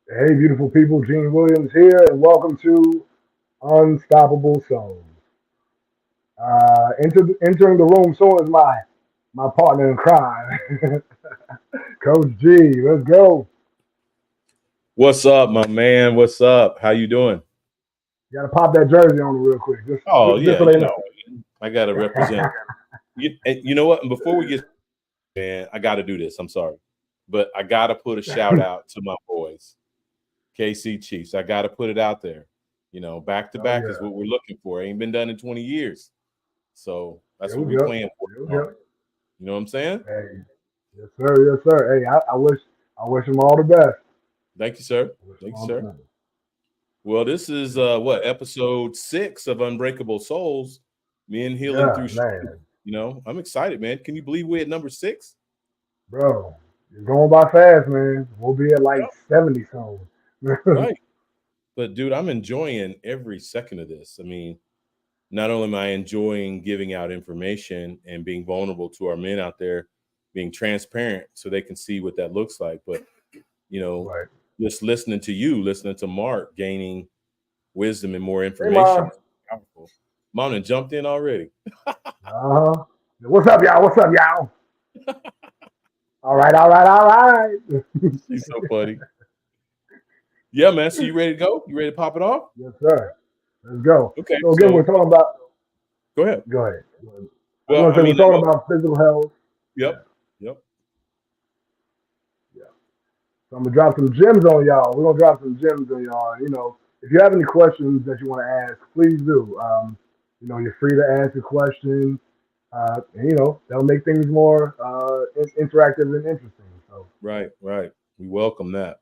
Hey, beautiful people, Gene Williams here, and welcome to Unstoppable Souls. Entering the room soon is my partner in crime, Coach G. Let's go. What's up, my man? What's up? How you doing? You gotta pop that jersey on real quick, just Oh just yeah, so they know. I gotta represent. You know what? And before we get, man, I gotta do this. I'm sorry, but I gotta put a shout out to my boys, KC Chiefs. I gotta put it out there. Back to Oh back is yeah, what we're looking for. Ain't been done in 20 years, so that's here what we we're go. playing for Here we tomorrow. go. You know what I'm saying? Hey, yes sir, yes sir. Hey, I wish them all the best. Thank you, sir. I wish them Thank you, all the sir. best. Well, this is what episode 6 of Unbreakable Souls. Men healing Yeah, through strength. man, I'm excited, man. Can you believe we're at number 6? bro, you're going by fast, man. We'll be at like 70 soon. Right. But dude, I'm enjoying every second of this. I mean, not only am I enjoying giving out information and being vulnerable to our men out there, being transparent so they can see what that looks like, but you know, Right. just listening to you, listening to Mark, gaining wisdom and more Hey, information mom. is powerful. Mom done jumped in already. Uh-huh. What's up, y'all? What's up, y'all? All right, all right, all right. She's so funny. Yeah, man. So you ready to go? You ready to pop it off? Yes, sir. Let's go. Okay. So again, we're So talking about. go ahead. Go ahead. I was Well, going to I say we're mean, I talking know. about physical health. Yeah, Yep. Yep. yeah. So I'm gonna drop some gems on y'all. We're gonna drop some gems on y'all. If you have any questions that you want to ask, please do. You're free to ask a question. And, that'll make things more interactive and interesting. So Right. Right. We welcome that.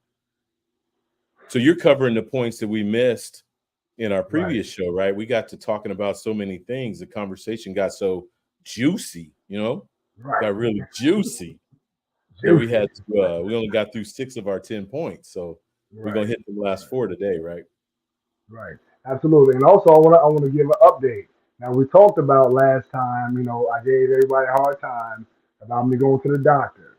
So you're covering the points that we missed in our right, previous show, right? We got to talking about so many things. The conversation got so juicy, right, got really juicy that we juicy. had to, we only got through 6 of our 10 points. So we're gonna Right, hit the last 4 today, right? right. Absolutely. And also, I want to give an update. Now we talked about last time. I gave everybody a hard time about me going to the doctor,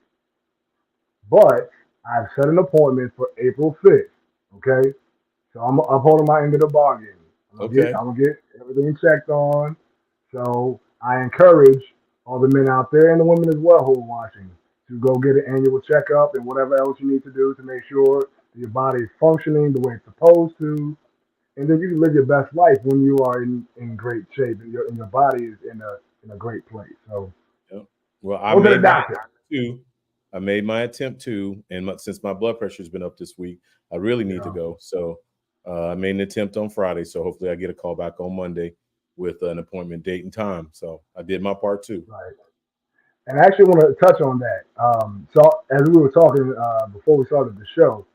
but I've set an appointment for April 5th. Okay, so I'm upholding my end of the bargain. Okay. I'm gonna get everything checked on. So I encourage all the men out there and the women as well who are watching to go get an annual checkup and whatever else you need to do to make sure that your body is functioning the way it's supposed to, and then you can live your best life when you are in great shape and your body is in a great place. So Yep. Well, I go to the made my doctor. attempt too. I made my attempt too, and since my blood pressure has been up this week, I really need to Yeah, go. So I made an attempt on Friday. So hopefully, I get a call back on Monday with an appointment date and time. So I did my part too. right. And I actually want to touch on that. So as we were talking before we started the show,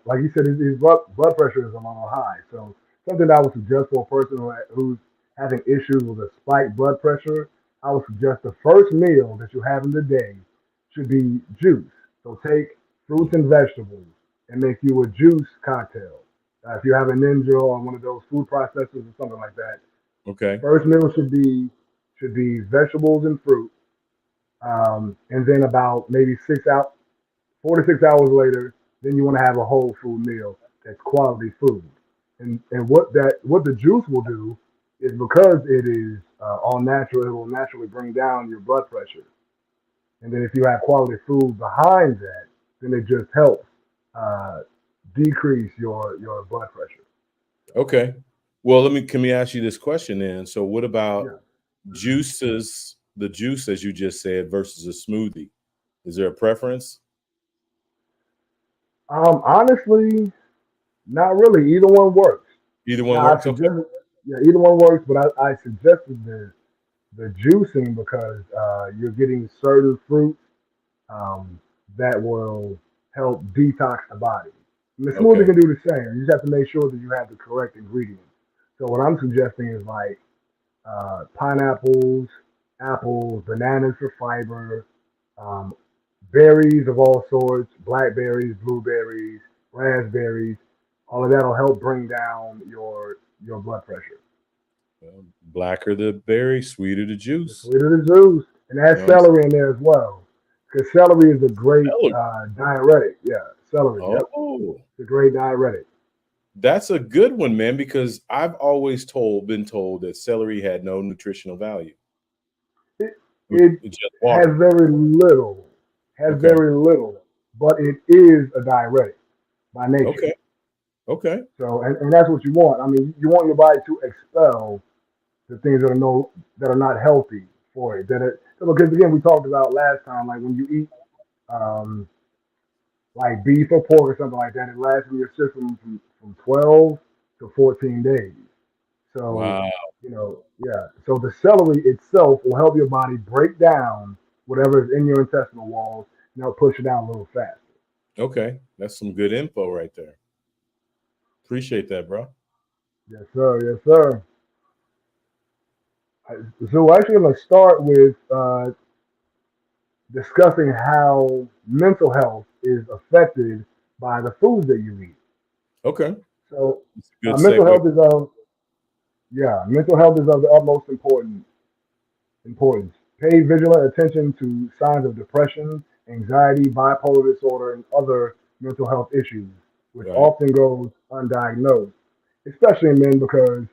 like you said, his blood pressure is a little high. So something I would suggest for a person who's having issues with a spiked blood pressure, I would suggest the first meal that you have in the day should be juice. So take fruits and vegetables and make you a juice cocktail. If you have a Ninja or one of those food processors or something like that, Okay. first meal should be vegetables and fruit, and then about maybe 4 to 6 hours later, then you want to have a whole food meal that's quality food. And what the juice will do is because it is all natural, it will naturally bring down your blood pressure. And then if you have quality food behind that, then it just helps uh, decrease your blood pressure. Okay. Well, can we ask you this question then? So, what about Yeah. juices? The juice, as you just said, versus a smoothie. Is there a preference? Honestly, not really. Either one works. Either one Now I works. Okay. suggest, yeah, either one works, but I suggested the juicing because you're getting certain fruits um, that will help detox the body. And the smoothie Okay. can do the same. You just have to make sure that you have the correct ingredients. So what I'm suggesting is like pineapples, apples, bananas for fiber, um, berries of all sorts, blackberries, blueberries, raspberries. All of that will help bring down your blood pressure. Blacker the berry, sweeter the The juice. sweeter the juice, and You add know what I'm saying? celery in there as well. Because celery is a great Celery. diuretic. Yeah, celery. Yep, Oh, it's a great diuretic. that's a good one, man, because I've always been told that celery had no nutritional value. It, it It's just has water. very Okay. little, but it is a diuretic by nature. Okay. Okay. So, and that's what you want. I mean, you want your body to expel the things that are not healthy for it. Because again, we talked about last time, like when you eat um, like beef or pork or something like that, it lasts in your system from 12 to 14 days. So, Wow. yeah. So the celery itself will help your body break down whatever is in your intestinal walls, push it down a little faster. Okay. That's some good info right there. Appreciate that, bro. Yes, sir. Yes, sir. So we're actually going to start with discussing how mental health is affected by the foods that you eat. Okay. So, It's a good mental segue. health is of yeah, mental health is of the utmost importance. Pay vigilant attention to signs of depression, anxiety, bipolar disorder, and other mental health issues, which Right. often goes undiagnosed, especially in men because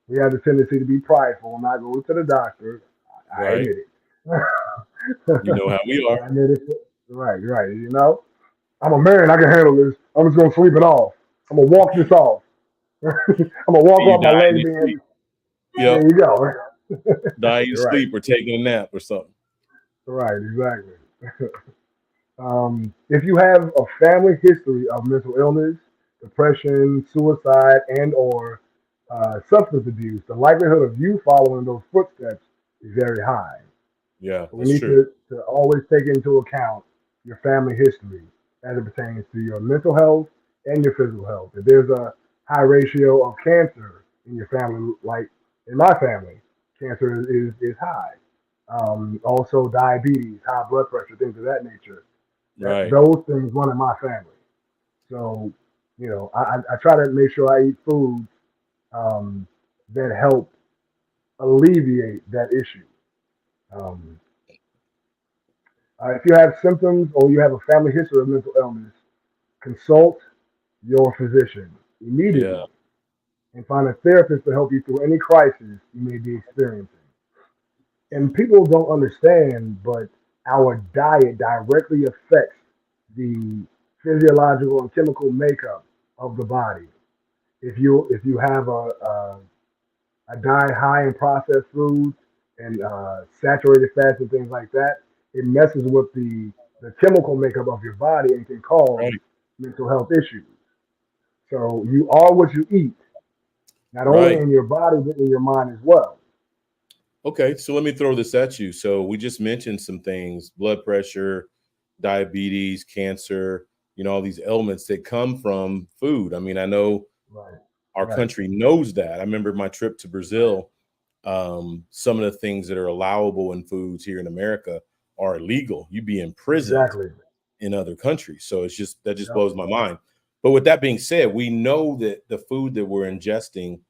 we have the tendency to be prideful and not go to the doctor. I Right. admit it. You know how we are. I admit it. Right, right. I'm a man. I can handle this. I'm just gonna sleep it off. I'm gonna walk this off. I'm gonna walk You off die my in leg your being. sleep. There Yep. you go. Die in your Right, sleep or taking a nap or something. right, exactly. If you have a family history of mental illness, depression, suicide, and/or substance abuse, the likelihood of you following those footsteps is very high. Yeah, So we that's need true. to always take into account your family history as it pertains to your mental health and your physical health. If there's a high ratio of cancer in your family, like in my family, cancer is high. Also, diabetes, high blood pressure, things of that nature. Right. Those things run in my family. So, I try to make sure I eat foods um, that help alleviate that issue. Um, if you have symptoms or you have a family history of mental illness, consult your physician immediately Yeah. and find a therapist to help you through any crisis you may be experiencing. And people don't understand, but our diet directly affects the physiological and chemical makeup of the body. If you have a diet high in processed foods and saturated fats and things like that, it messes with the chemical makeup of your body and can cause Right. mental health issues. So you are what you eat, not only Right. in your body but in your mind as well. Okay. So let me throw this at you. So we just mentioned some things: blood pressure, diabetes, cancer. All these elements that come from food. I mean, I know Right, our right, country knows that. I remember my trip to right. Brazil. Some of the things that are allowable in foods here in America are illegal. You'd be imprisoned Exactly. in other countries. So it's just that just Yep. blows my mind. But with that being said, we know that the food that we're ingesting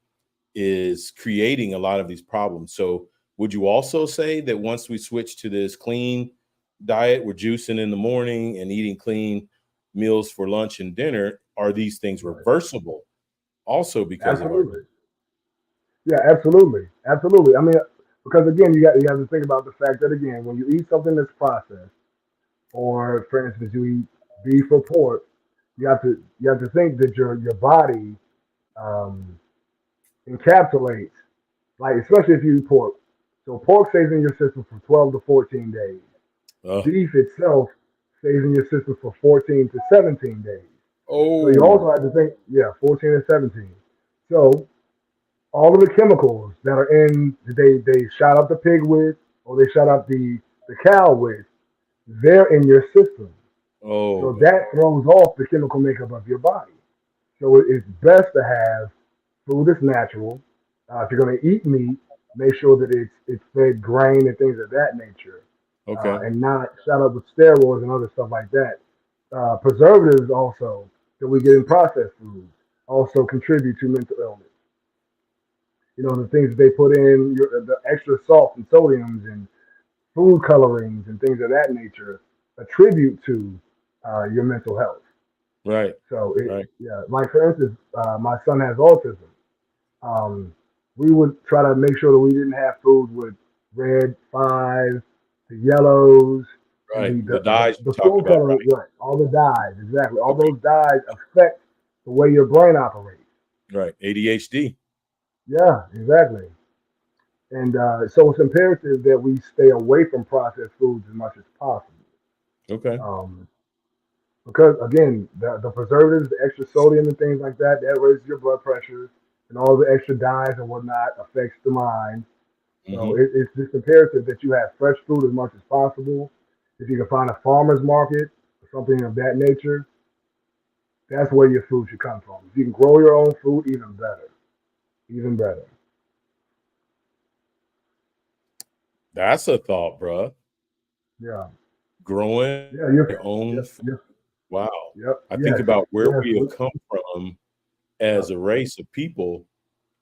is creating a lot of these problems. So would you also say that once we switch to this clean diet, we're juicing in the morning and eating clean meals for lunch and dinner, are these things Right. reversible also because of our Absolutely. Yeah, absolutely. Absolutely. I mean, because again, you have to think about the fact that again, when you eat something that's processed, or for instance, you eat beef or pork, you have to think that your body um, encapsulates, like especially if you eat pork. So pork stays in your system for 12 to 14 days. uh, Beef itself stays in your system for 14 to 17 days. So you oh, also have to think, yeah, 14 and 17. So all of the chemicals that are in they shot up the pig with, or they shot up the cow with, they're in your system. oh So man. that throws off the chemical makeup of your body. So it's best to have food that's natural. If you're going to eat meat, make sure that it's fed grain and things of that nature, Okay. and not shot up with steroids and other stuff like that. Preservatives also that we get in processed foods also contribute to mental illness. The things that they put in, the extra salt and sodiums and food colorings and things of that nature attribute to your mental health. Right. So Right. yeah, like for instance, my son has autism. Um, we would try to make sure that we didn't have food with red fives, the yellows, and Right. the The dyes you the talked food about. color, Right. right? All the dyes, exactly. All Okay. those dyes affect the way your brain operates. Right. ADHD. Yeah, exactly. And so it's imperative that we stay away from processed foods as much as possible. Okay. Um, because again, the preservatives, the extra sodium and things like that, that raises your blood pressure, and all the extra dyes and whatnot affects the mind. So Hmm. it's just imperative that you have fresh food as much as possible. If you can find a farmer's market or something of that nature, that's where your food should come from. If you can grow your own food, even better, even better. That's a thought, bruh. Yeah, Growing yeah, your own yep, food. yep, Wow. yep, I think yes, about where yes, we have come from as yep, a race of people,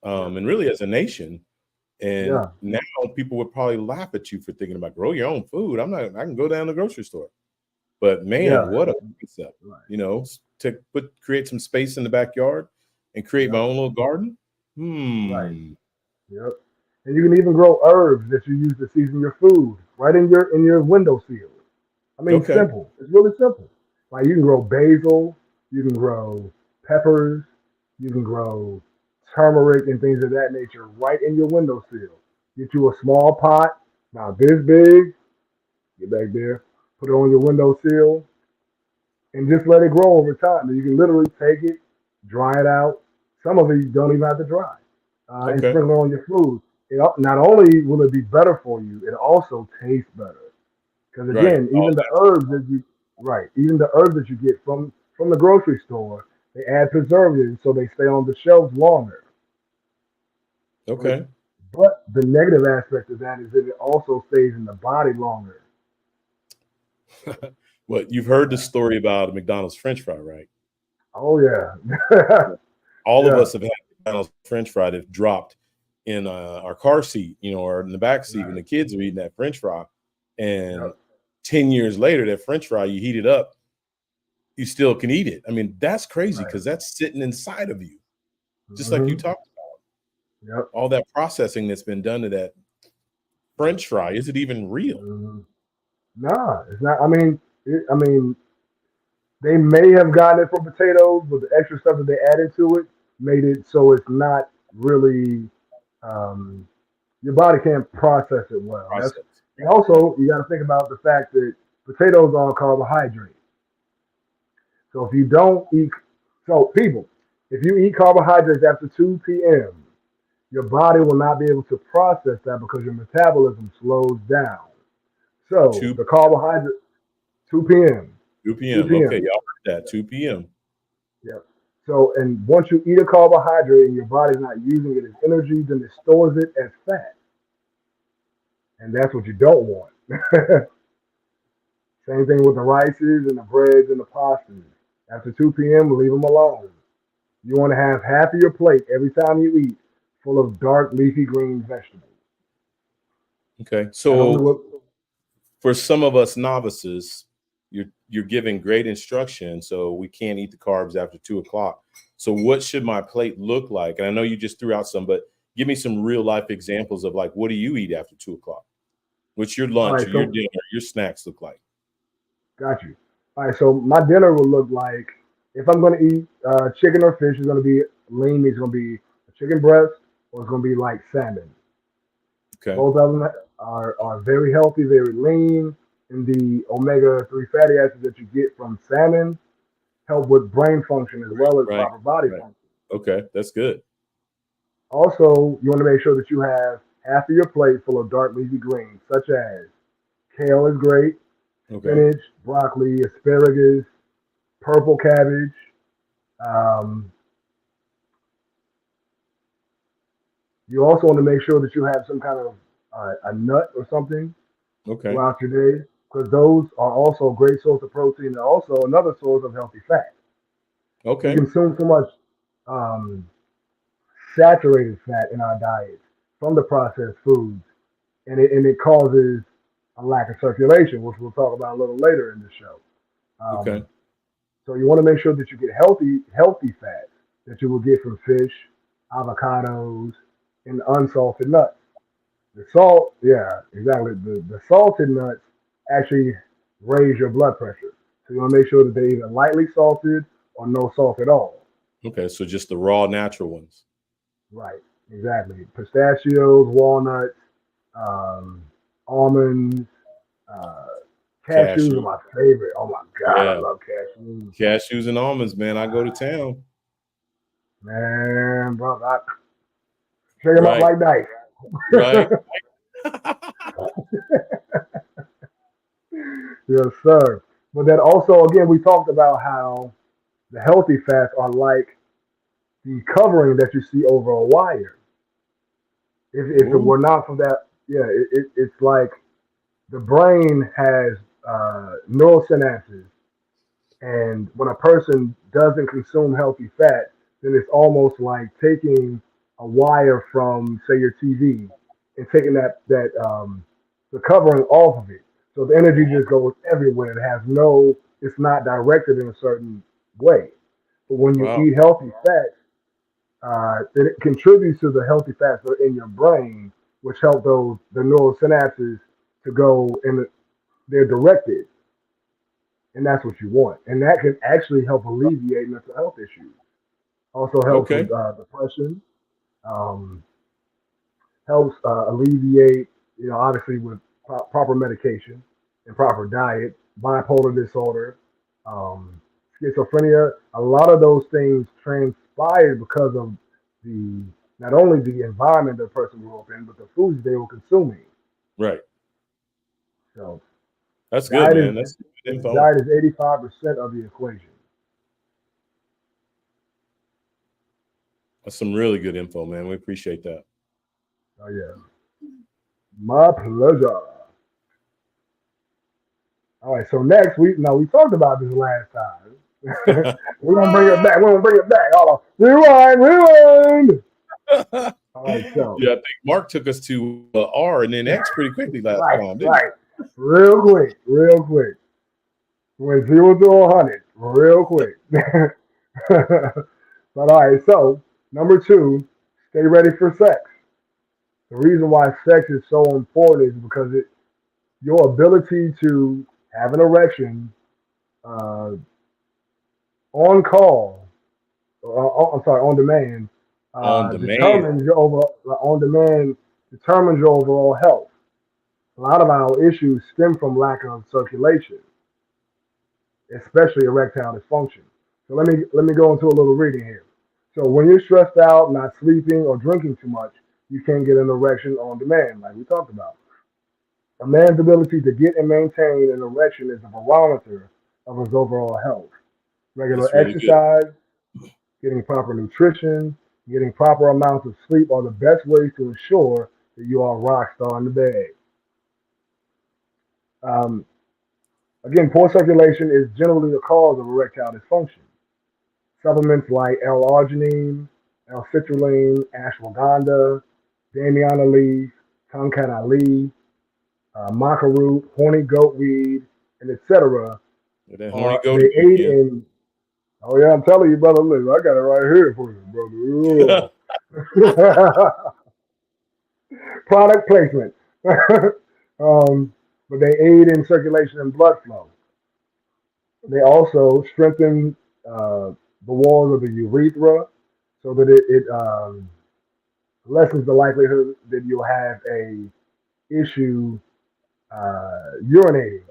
yep, and really as a nation. And yeah, now people would probably laugh at you for thinking about grow your own food. I'm not, I can go down to the grocery store. But man, yeah, what a concept. right, To create some space in the backyard and create my yep, own little garden. right. Hmm. Yep. And you can even grow herbs that you use to season your food right in your windowsill. I mean, Okay. simple. It's really simple. Like you can grow basil, you can grow peppers, you can grow turmeric and things of that nature right in your windowsill. Get you a small pot, about this big, get back there, put it on your windowsill, and just let it grow over time. And you can literally take it, dry it out. Some of it you don't even have to dry, and Okay. sprinkle it on your food. Not only will it be better for you, it also tastes better. Because Right. again, All even the herbs that you right, even the herbs that you get from the grocery store, they add preservatives so they stay on the shelves longer. that. But Okay. but the negative aspect of that is that it also stays in the body longer. Well, you've heard the Yeah. story about a McDonald's French fry, right? Oh yeah. All of Yeah. us have had McDonald's French fry that dropped in our car seat, or in the back seat when Right. the kids are eating that French fry. And Yep. 10 years later, that French fry, you heat it up, you still can eat it. I mean, that's crazy Right. because that's sitting inside of you, just like you Hmm. talked. Yep. All that processing that's been done to that French fry, is it even real? Hmm. Nah, it's not. I mean, they may have gotten it from potatoes, but the extra stuff that they added to it made it so it's not really. Um, your body can't process it well. Process. And Right, right. also you got to think about the fact that potatoes are carbohydrates. So if you don't eat, so people, if you eat carbohydrates after 2 p.m., your body will not be able to process that because your metabolism slows down. So 2 the carbohydrate 2 p.m. 2 p.m. 2 Okay, p.m. y'all heard that. 2 p.m. Yeah. So and once you eat a carbohydrate and your body's not using it as energy, then it stores it as fat, and that's what you don't want. Same thing with the rices and the breads and the pastas. After 2 p.m., leave them alone. You want to have half of your plate every time you eat full of dark leafy green vegetables. Okay. Not only So what, for some of us novices, you're giving great instruction, so we can't eat the carbs after 2 o'clock. So what should my plate look like? And I know you just threw out some, but give me some real life examples of like what do you eat after 2 o'clock? What's your all lunch right, or your so dinner, your snacks look like? got you. All right, so my dinner would look like if I'm going to eat chicken or fish, it's going to be lean meat. It's going to be a chicken breast or it's going to be like salmon. Okay. Both of them are very healthy, very lean, and the omega 3 fatty acids that you get from salmon help with brain function as well as Right. proper body Right. function. Okay. That's good. Also, you want to make sure that you have half of your plate full of dark leafy greens, such as kale is great, Okay. spinach, broccoli, asparagus, purple cabbage. Um, you also want to make sure that you have some kind of a nut or something Okay. throughout your day, because those are also a great source of protein and also another source of healthy fat. We Okay. consume so much um, saturated fat in our diets from the processed foods, and it causes a lack of circulation, which we'll talk about a little later in the show. Okay. Um, so you want to make sure that you get healthy fats that you will get from fish, avocados, and unsalted nuts. The salt, yeah, exactly. The salted nuts actually raise your blood pressure. So you want to make sure that they're either lightly salted or no salt at all. Okay. So just the raw natural ones. Right, exactly. Pistachios, walnuts, um, almonds, uh, cashews are Cashew. my favorite. Oh my God, I Yeah. love cashews. Cashews and almonds, man. I go to town. Man, bro, I shake them up Right. like dice. Right. Yes, sir. But then also, again, we talked about how the healthy fats are like the covering that you see over a wire. If it Ooh. were not for that, yeah, it's like the brain has neural synapses, and when a person doesn't consume healthy fat, then it's almost like taking a wire from, say, your TV and taking that the covering off of it. So the energy just goes everywhere. It has no, it's not directed in a certain way. But when you Wow. eat healthy fats, then it contributes to the healthy fats that are in your brain, which help those the neural synapses to go and they're directed, and that's what you want. And that can actually help alleviate mental health issues. Also helps Okay. with depression. Um, helps alleviate, obviously with proper medication and proper diet, bipolar disorder, um, schizophrenia. A lot of those things transpire because of the not only the environment the person grew up in, but the foods they were consuming. Right. So That's good, diet man. is That's good info. diet is 85% of the equation. That's some really good info, man. We appreciate that. Oh yeah, my pleasure. All right, so next we talked about this last time. We're gonna bring it back. We're gonna bring it back. Hold on. Rewind, rewind. All right, so Yeah, I think Mark took us to R and then X pretty quickly last right, time, didn't right. Real quick, real quick. Went 0 to 100, real quick. But all right, so number two, stay ready for sex. The reason why sex is so important is because your ability to have an erection uh, on call, I'm sorry, on demand, he? On demand. determines your on demand determines your overall health. A lot of our issues stem from lack of circulation, especially erectile dysfunction. So let me go into a little reading here. So when you're stressed out, not sleeping, or drinking too much, you can't get an erection on demand, like we talked about. A man's ability to get and maintain an erection is a barometer of his overall health. Regular That's really good. exercise, getting proper nutrition, getting proper amounts of sleep are the best ways to ensure that you are a rock star in the bed. Um, again, poor circulation is generally the cause of erectile dysfunction. Supplements like L-arginine, L-citrulline, ashwagandha, damiana leaf, tonkat ali, maca root, horny goat weed, and etc. With that horny Are goat they aid again. in? Oh yeah, I'm telling you, brother. Listen, I got it right here for you, brother. Product placement. um, but they aid in circulation and blood flow. They also strengthen the walls of the urethra so that it lessens the likelihood that you'll have a issue urinating,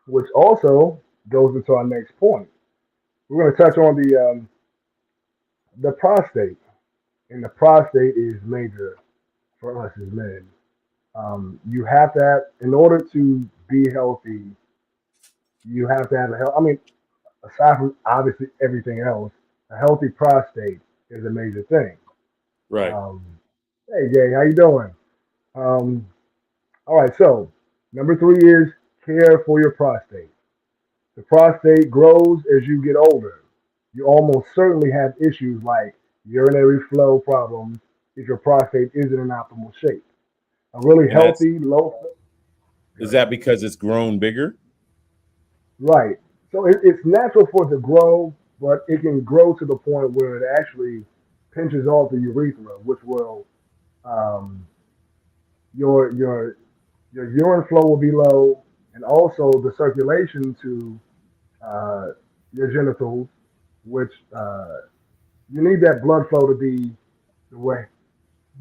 which also goes into our next point. We're going to touch on the prostate, and the prostate is major for us as men. You have to have, in order to be healthy, you have to have a health. I mean, aside from obviously everything else, a healthy prostate is a major thing. Right. Um, hey, Jay, how you doing? Um, all right, so number three is care for your prostate. The prostate grows as you get older. You almost certainly have issues like urinary flow problems if your prostate isn't in optimal shape. A really And that's healthy, low. Is that because it's grown bigger? Right. So it's natural for it to grow, but it can grow to the point where it actually pinches off the urethra, which will um, your your your urine flow will be low, and also the circulation to uh, your genitals, which you need that blood flow to be the way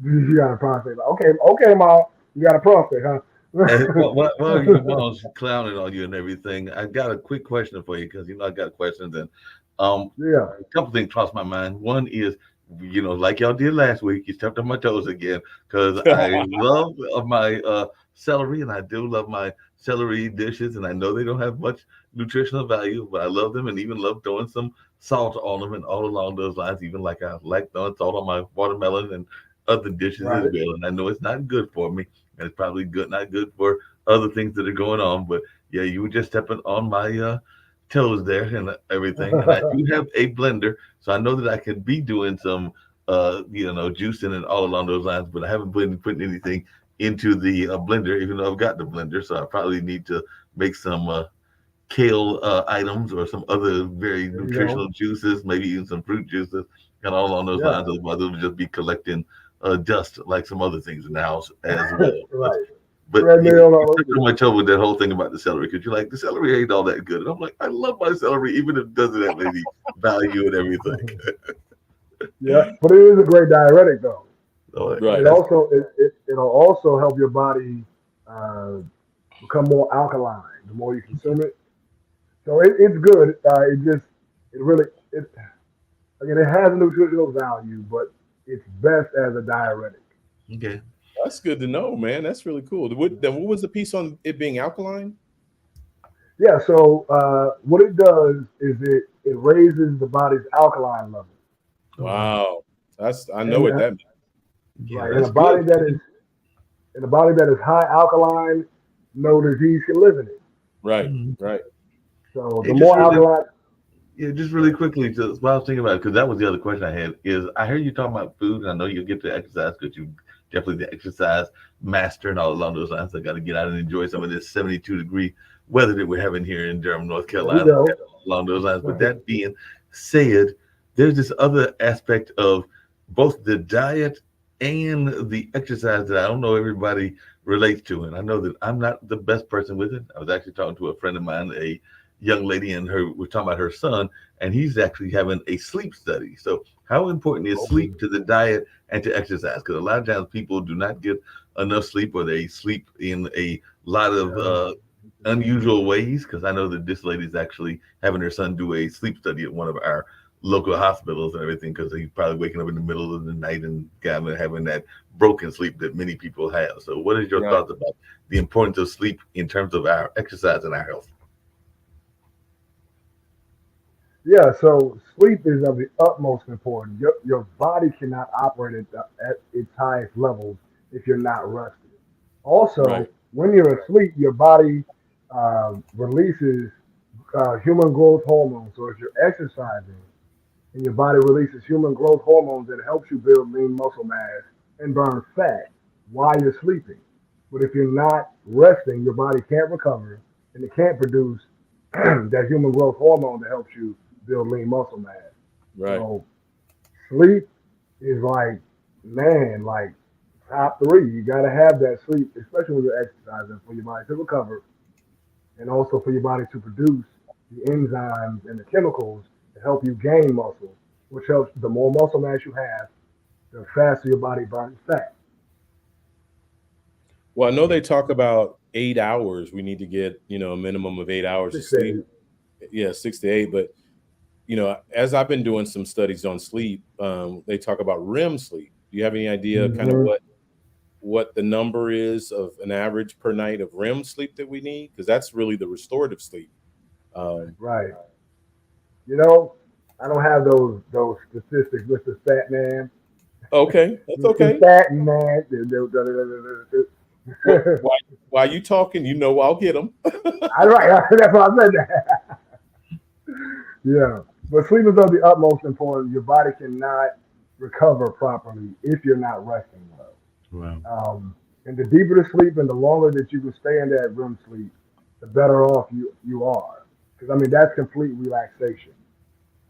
you got a prostate. Okay, okay, mom, you got a prostate, huh? And while your mom's clowning on you and everything, I got a quick question for you because I got questions and Yeah. a couple things crossed my mind. One is, like y'all did last week, you stepped on my toes again because I love my celery and I do love my celery dishes and I know they don't have much nutritional value, but I love them and even love throwing some salt on them and all along those lines. Even like I like throwing salt on my watermelon and other dishes as Right. well. And I know it's not good for me and it's probably not good for other things that are going on. But yeah, you were just stepping on my toes there and everything. And I do have a blender, so I know that I can be doing some juicing and all along those lines. But I haven't been putting anything into the blender, even though I've got the blender. So I probably need to make some kale items or some other very There you go. nutritional juices, maybe even some fruit juices, and all along those Yeah. lines. Otherwise, it'll just be collecting dust like some other things in the house as well. Right. But yeah, Treadmill you all took over. on my toe with that whole thing about the celery because you're like, the celery ain't all that good. And I'm like, I love my celery, even if it doesn't have any value and everything. Yeah, but it is a great diuretic though, So and Right. it'll also help your body uh, become more alkaline the more you consume it. So it's good. It really it again it has a nutritional value, but it's best as a diuretic. okay, That's good to know, man. That's really cool. What was the piece on it being alkaline? Yeah. So what it does is it raises the body's alkaline level, oh wow, Wow. I know and what that means. yeah, right that's good. in a body that is high alkaline, no disease can live in it. Right. Mhm. Right. So Hey, the just more really alkaline, Yeah, just really yeah, quickly, just what I was thinking about, because that was the other question I had, is I heard you talking about food, and I know you'll get to exercise because you definitely the exercise master and all along those lines. I got to get out and enjoy some of this 72-degree weather that we're having here in Durham, North there you Carolina, go. along those lines. But that being said, there's this other aspect of both the diet and the exercise that I don't know everybody relates to. And I know that I'm not the best person with it. I was actually talking to a friend of mine, a young lady, and we're talking about her son, and he's actually having a sleep study. So, how important is Okay. sleep to the diet and to exercise? Because a lot of times people do not get enough sleep, or they sleep in a lot of Yeah. unusual ways. Because I know that this lady is actually having her son do a sleep study at one of our local hospitals and everything, because he's probably waking up in the middle of the night and kind of having that broken sleep that many people have. So, what is your Right. thoughts about the importance of sleep in terms of our exercise and our health? Yeah, so sleep is of the utmost importance. Your body cannot operate at its highest levels if you're not rested. Right. Also, when you're asleep, your body releases human growth hormones. So if you're exercising and your body releases human growth hormones that helps you build lean muscle mass and burn fat while you're sleeping. But if you're not resting, your body can't recover and it can't produce that human growth hormone that helps you build lean muscle mass. Right. So sleep is like top three. You got to have that sleep, especially when you're exercising, for your body to recover and also for your body to produce the enzymes and the chemicals to help you gain muscle, which helps the more muscle mass you have, the faster your body burns fat. Well, I know they talk about 8 hours. We need to get, a minimum of 8 hours of Six to sleep. eight. Yeah, 6 to 8. But, as I've been doing some studies on sleep, they talk about REM sleep. Do you have any idea kind of Mm-hmm. what the number is of an average per night of REM sleep that we need? Because that's really the restorative sleep. Um, Right. You know, I don't have those statistics, Mr. Fat Man. okay, that's Mr. okay. Fat Man. Well, while you talking, I'll get them. I right. That's why I said that. Yeah. But sleep is of the utmost importance. Your body cannot recover properly if you're not resting well. Wow. Um, And the deeper the sleep and the longer that you can stay in that REM sleep, the better off you are. Because I mean that's complete relaxation.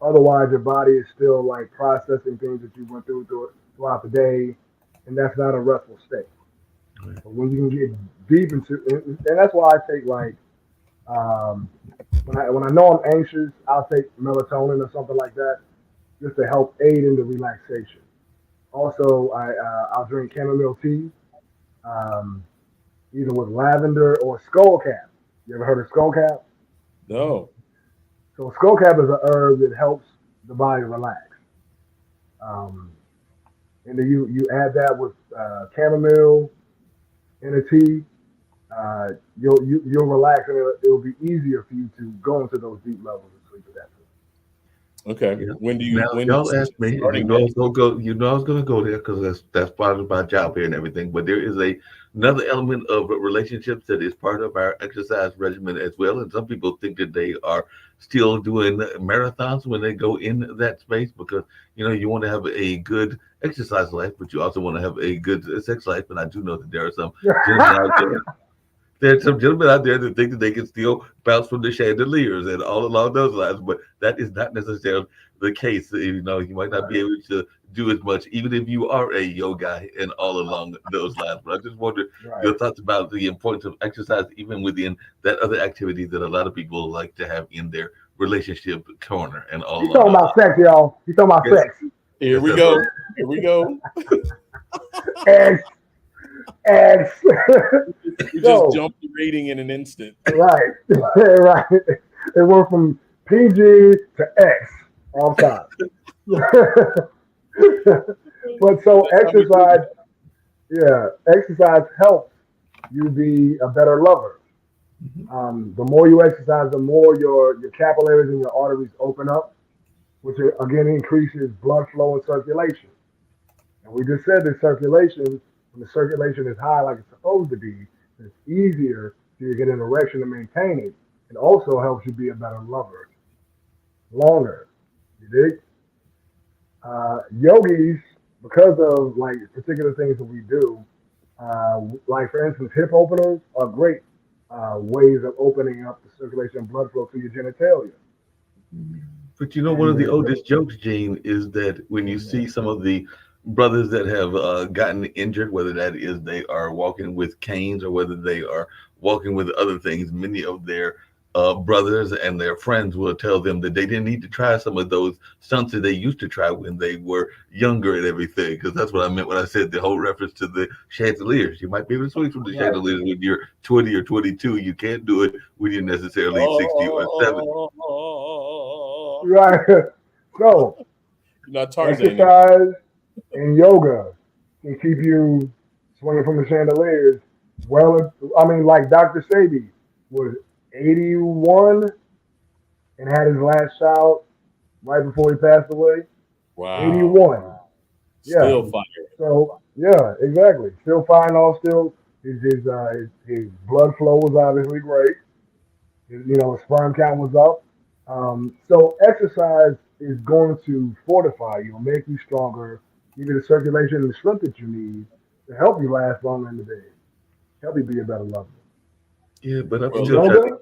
Otherwise, your body is still like processing things that you went throughout the day, and that's not a restful state. But when you can get deep into, and that's why I take like um, when I know I'm anxious, I'll take melatonin or something like that just to help aid in the relaxation. Also, I'll drink chamomile tea, um, either with lavender or skull cap. You ever heard of skull cap? No. So skull cap is a herb that helps the body relax. Um, and then you add that with chamomile in a tea. You'll relax and it'll be easier for you to go into those deep levels of sleep at that point. Okay. Yeah. When Now, do you y'all see asked me, and starting that? you know I was gonna go there because that's part of my job here and everything. But there is another element of relationships that is part of our exercise regimen as well. And some people think that they are still doing marathons when they go in that space because you want to have a good exercise life, but you also want to have a good sex life. And I do know that there are some gentlemen out there there's some gentlemen out there that think that they can still bounce from the chandeliers and all along those lines, but that is not necessarily the case. You might not be Right, able to do as much, even if you are a yoga and all along those lines. But I just wonder right. your thoughts about the importance of exercise, even within that other activity that a lot of people like to have in their relationship corner and all He's along talking those about lines. sex, y'all. He's talking about Yes, sex. Here yes, we that's right. go. Here we go. X, X. We just So, jumped the rating in an instant. right, right. It went from PG to X all time. But so That's how we do exercise, yeah, exercise helps you be a better lover. Mhm. The more you exercise, the more your capillaries and your arteries open up, which again increases blood flow and circulation. And we just said that circulation, when the circulation is high like it's supposed to be, it's easier to get an erection and maintain it. It also helps you be a better lover longer. You dig? Yogis, because of like particular things that we do, like for instance, hip openers are great ways of opening up the circulation and blood flow to your genitalia. But one And of the oldest jokes, Gene, is that when you see some of the brothers that have gotten injured, whether that is they are walking with canes or whether they are walking with other things, many of their brothers and their friends will tell them that they didn't need to try some of those stunts that they used to try when they were younger and everything. Because that's what I meant when I said the whole reference to the chandeliers. You might be able to swing from the right, chandeliers when you're 20 or 22. You can't do it when you're necessarily 60 or 70. Oh, right. So you're not Tarzan anymore. exercise and yoga can keep you swinging from the chandeliers. Well, I mean, like Dr. Sabi was 81 and had his last child right before he passed away. Wow. 81. Yeah. Still fire. So yeah, exactly. Still fine. All still his blood flow was obviously great. His sperm count was up. So exercise is going to fortify you, make you stronger, give you the circulation and the strength that you need to help you last longer in the day, help you be a better lover. Yeah, but I'm And Well, still trying to. yoga,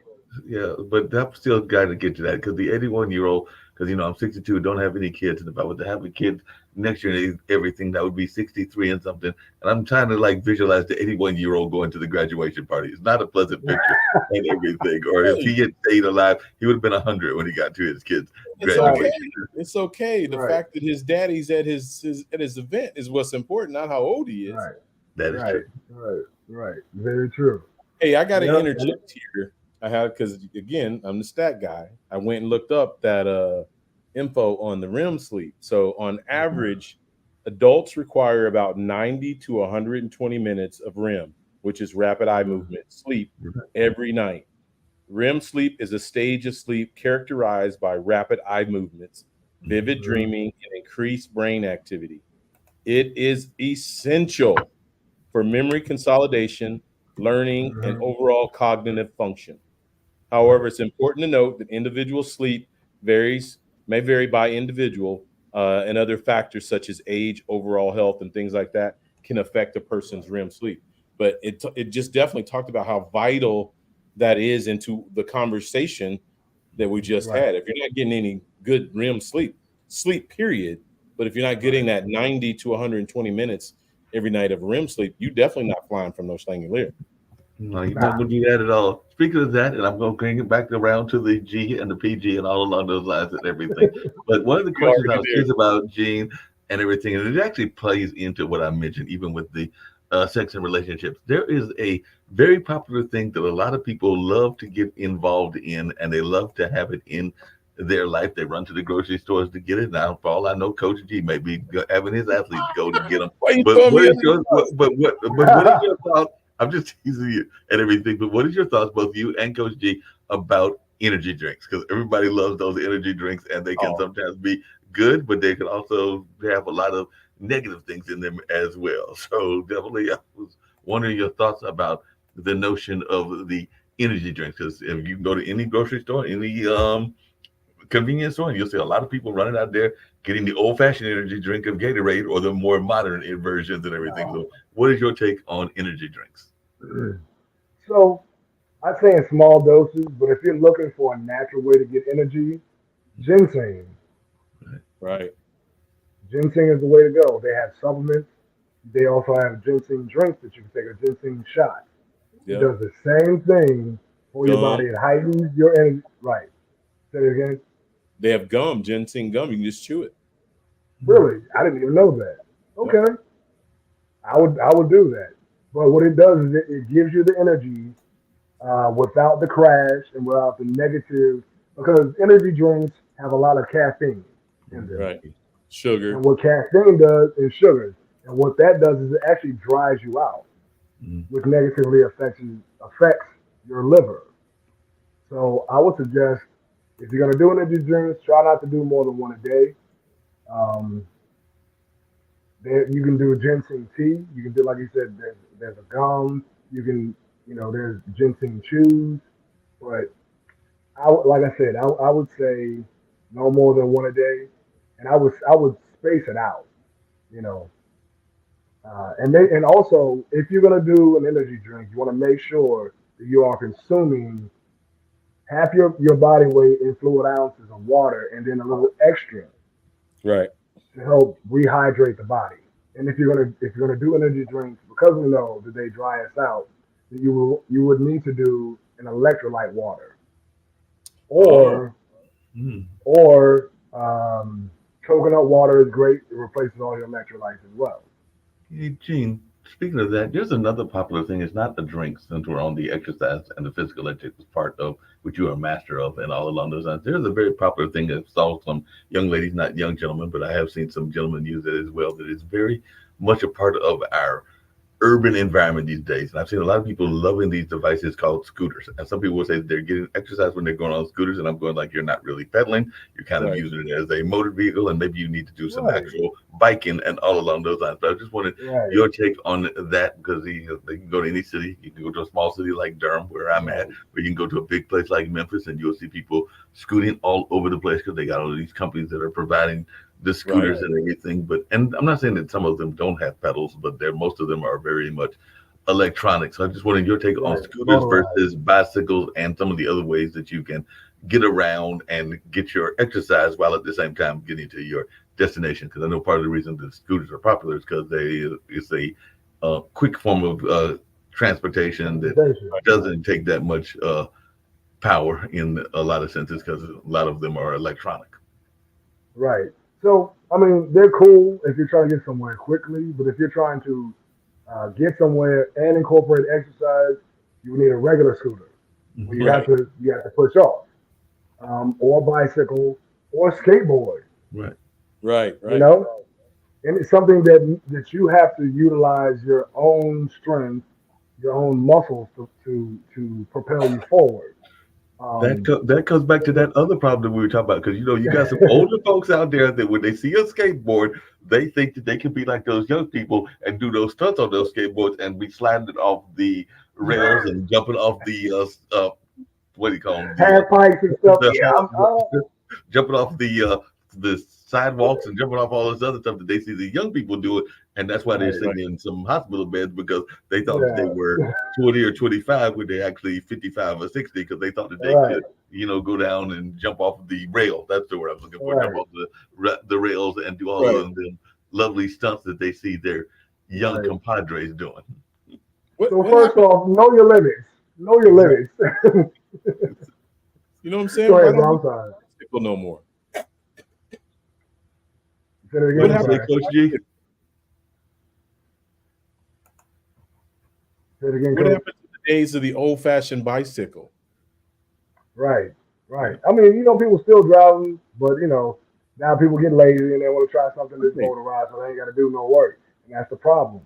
Yeah, but I'm still got to get to that because the 81-year-old, because I'm 62, don't have any kids, and if I were to have a kid next year and everything, that would be 63 and something. And I'm trying to like visualize the 81-year-old going to the graduation party. It's not a pleasant picture and everything. Or if he hey, had stayed alive, he would have been 100 when he got to his kid's it's right, okay. graduation. It's okay. The right, fact that his daddy's at his event is what's important, not how old he is. right, That is right, true. right. Very true. Hey, I got to Yep. interject here. I have because again, I'm the stat guy. I went and looked up that info on the REM sleep. So on Mhm, average, adults require about 90 to 120 minutes of REM, which is rapid eye mhm, movement sleep every night. REM sleep is a stage of sleep characterized by rapid eye movements, vivid mhm, dreaming, and increased brain activity. It is essential for memory consolidation, learning, and mhm. overall cognitive function. However, it's important to note that individual sleep varies may vary by individual, and other factors such as age, overall health, and things like that can affect a person's REM sleep. but it just definitely talked about how vital that is into the conversation that we just Right. had. If you're not getting any good REM sleep period, but if you're not getting that 90 to 120 minutes every night of REM sleep, you definitely not flying from no Langolier. No, you're not Nah. going to do that at all. Speaking of that, and I'm going to bring it back around to the G and the PG and all along those lines and everything. But one of the You questions I already was there. curious about, Gene, and everything, and it actually plays into what I mentioned, even with the sex and relationships. There is a very popular thing that a lot of people love to get involved in, and they love to have it in their life. They run to the grocery stores to get it. Now, for all I know, Coach G may be having his athletes go to get them. Why you But throwing what me is under the your bus? what is your thought? I'm just teasing you and everything, but what is your thoughts, both you and Coach G, about energy drinks? Because everybody loves those energy drinks, and they can Oh, sometimes be good, but they can also have a lot of negative things in them as well. So definitely, I was wondering your thoughts about the notion of the energy drinks. Because if you go to any grocery store, any convenience store, and you'll see a lot of people running out there getting the old-fashioned energy drink of Gatorade or the more modern versions and everything. No. So, what is your take on energy drinks? So I'd say in small doses, but if you're looking for a natural way to get energy, ginseng. right. Ginseng is the way to go. They have supplements. They also have ginseng drinks that you can take a ginseng shot. It Yep. does the same thing for your Gum. body. It heightens your energy. Right. Say it again. They have gum, ginseng gum. You can just chew it. Really? I didn't even know that. Yep. Okay. I would do that. But what it does is it gives you the energy without the crash and without the negative, because energy drinks have a lot of caffeine in them. Right. Sugar. And what caffeine does is sugars. And what that does is it actually dries you out, Mhm. which negatively affects your liver. So I would suggest if you're gonna do energy drinks, try not to do more than one a day. Um, you can do ginseng tea. You can do like you said. There's a gum. You can there's ginseng chews. But like I said, I would say no more than one a day, and I would space it out. You know, and also if you're gonna do an energy drink, you want to make sure that you are consuming half your body weight in fluid ounces of water, and then a little extra Right. to help rehydrate the body. And if you're gonna do energy drinks, because we know that they dry us out, you would need to do an electrolyte water Oh, or Mm. coconut water is great. It replaces all your electrolytes as well. Hey, Gene, speaking of that, there's another popular thing. It's not the drinks, since we're on the exercise and the physical activity part of which you are a master of, and all along those lines. There's a very popular thing that I saw some young ladies, not young gentlemen, but I have seen some gentlemen use it as well. That is very much a part of our urban environment these days. And I've seen a lot of people loving these devices called scooters. And some people will say they're getting exercise when they're going on scooters. And I'm going like, you're not really pedaling. You're kind of right. using it as a motor vehicle. And maybe you need to do some Right, actual biking and all along those lines. But I just wanted right, your take on that because they can go to any city. You can go to a small city like Durham, where I'm at, right, or you can go to a big place like Memphis and you'll see people scooting all over the place because they got all these companies that are providing the Right. scooters and everything. But and I'm not saying that some of them don't have pedals, but they're most of them are very much electronics. So I just wanted your take on right. scooters Motorized. versus bicycles and some of the other ways that you can get around and get your exercise while at the same time getting to your destination. Because I know part of the reason that scooters are popular is because it's a quick form of transportation that Transportation. Right, doesn't take that much power in a lot of senses because a lot of them are electronic. right. So I mean, they're cool if you're trying to get somewhere quickly, but if you're trying to get somewhere and incorporate exercise, you need a regular scooter where you have Right. to you have to push off, or bicycle or skateboard. Right. Right. You Right. know, and it's something that you have to utilize your own strength, your own muscles to propel you forward. That Um, that comes back to that other problem that we were talking about because you got some older folks out there that when they see a skateboard, they think that they can be like those young people and do those stunts on those skateboards and be sliding it off the rails and jumping off the what do you call them half pikes and stuff. Yeah, the jumping off the the sidewalks and jumping off all this other stuff that they see the young people do it, and that's why they're Right. sitting in some hospital beds because they thought that they were Yeah. 20 or 25 when they're actually 55 or 60 because they thought that they Right. could, go down and jump off the rail. That's the word I was looking for. Jump Right. off the rails and do all Right. of them lovely stunts that they see their young Right. compadres doing. So What first happened? off, know your limits. Know your Right. limits. You know what I'm Go saying? Why ahead, don't bro. we I'm sorry. bicycle no more? Say it again. What What do I'm you happened? say, sorry. Coach G? Say it again, What coach. happened to the days of the old-fashioned bicycle? Right. Right. Right. I mean, people still driving, but now people get lazy and they want to try something that's Right. motorized, so they ain't got to do no work, and that's the problem.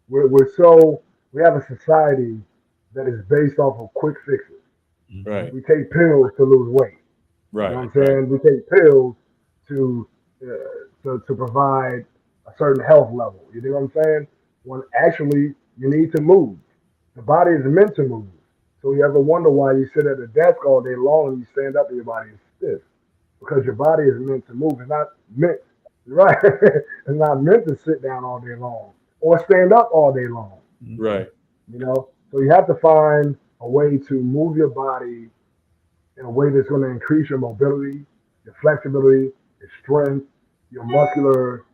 We have a society that is based off of quick fixes. Right. We take pills to lose weight. You know what Right. I'm Right. saying? We take pills to to provide a certain health level. You know what I'm saying? When actually you need to move. The body is meant to move. So you ever wonder why you sit at a desk all day long and you stand up and your body is stiff? Because your body is meant to move. It's not meant, right? It's not meant to sit down all day long or stand up all day long. Right. So you have to find a way to move your body in a way that's going to increase your mobility, your flexibility, your strength, your muscular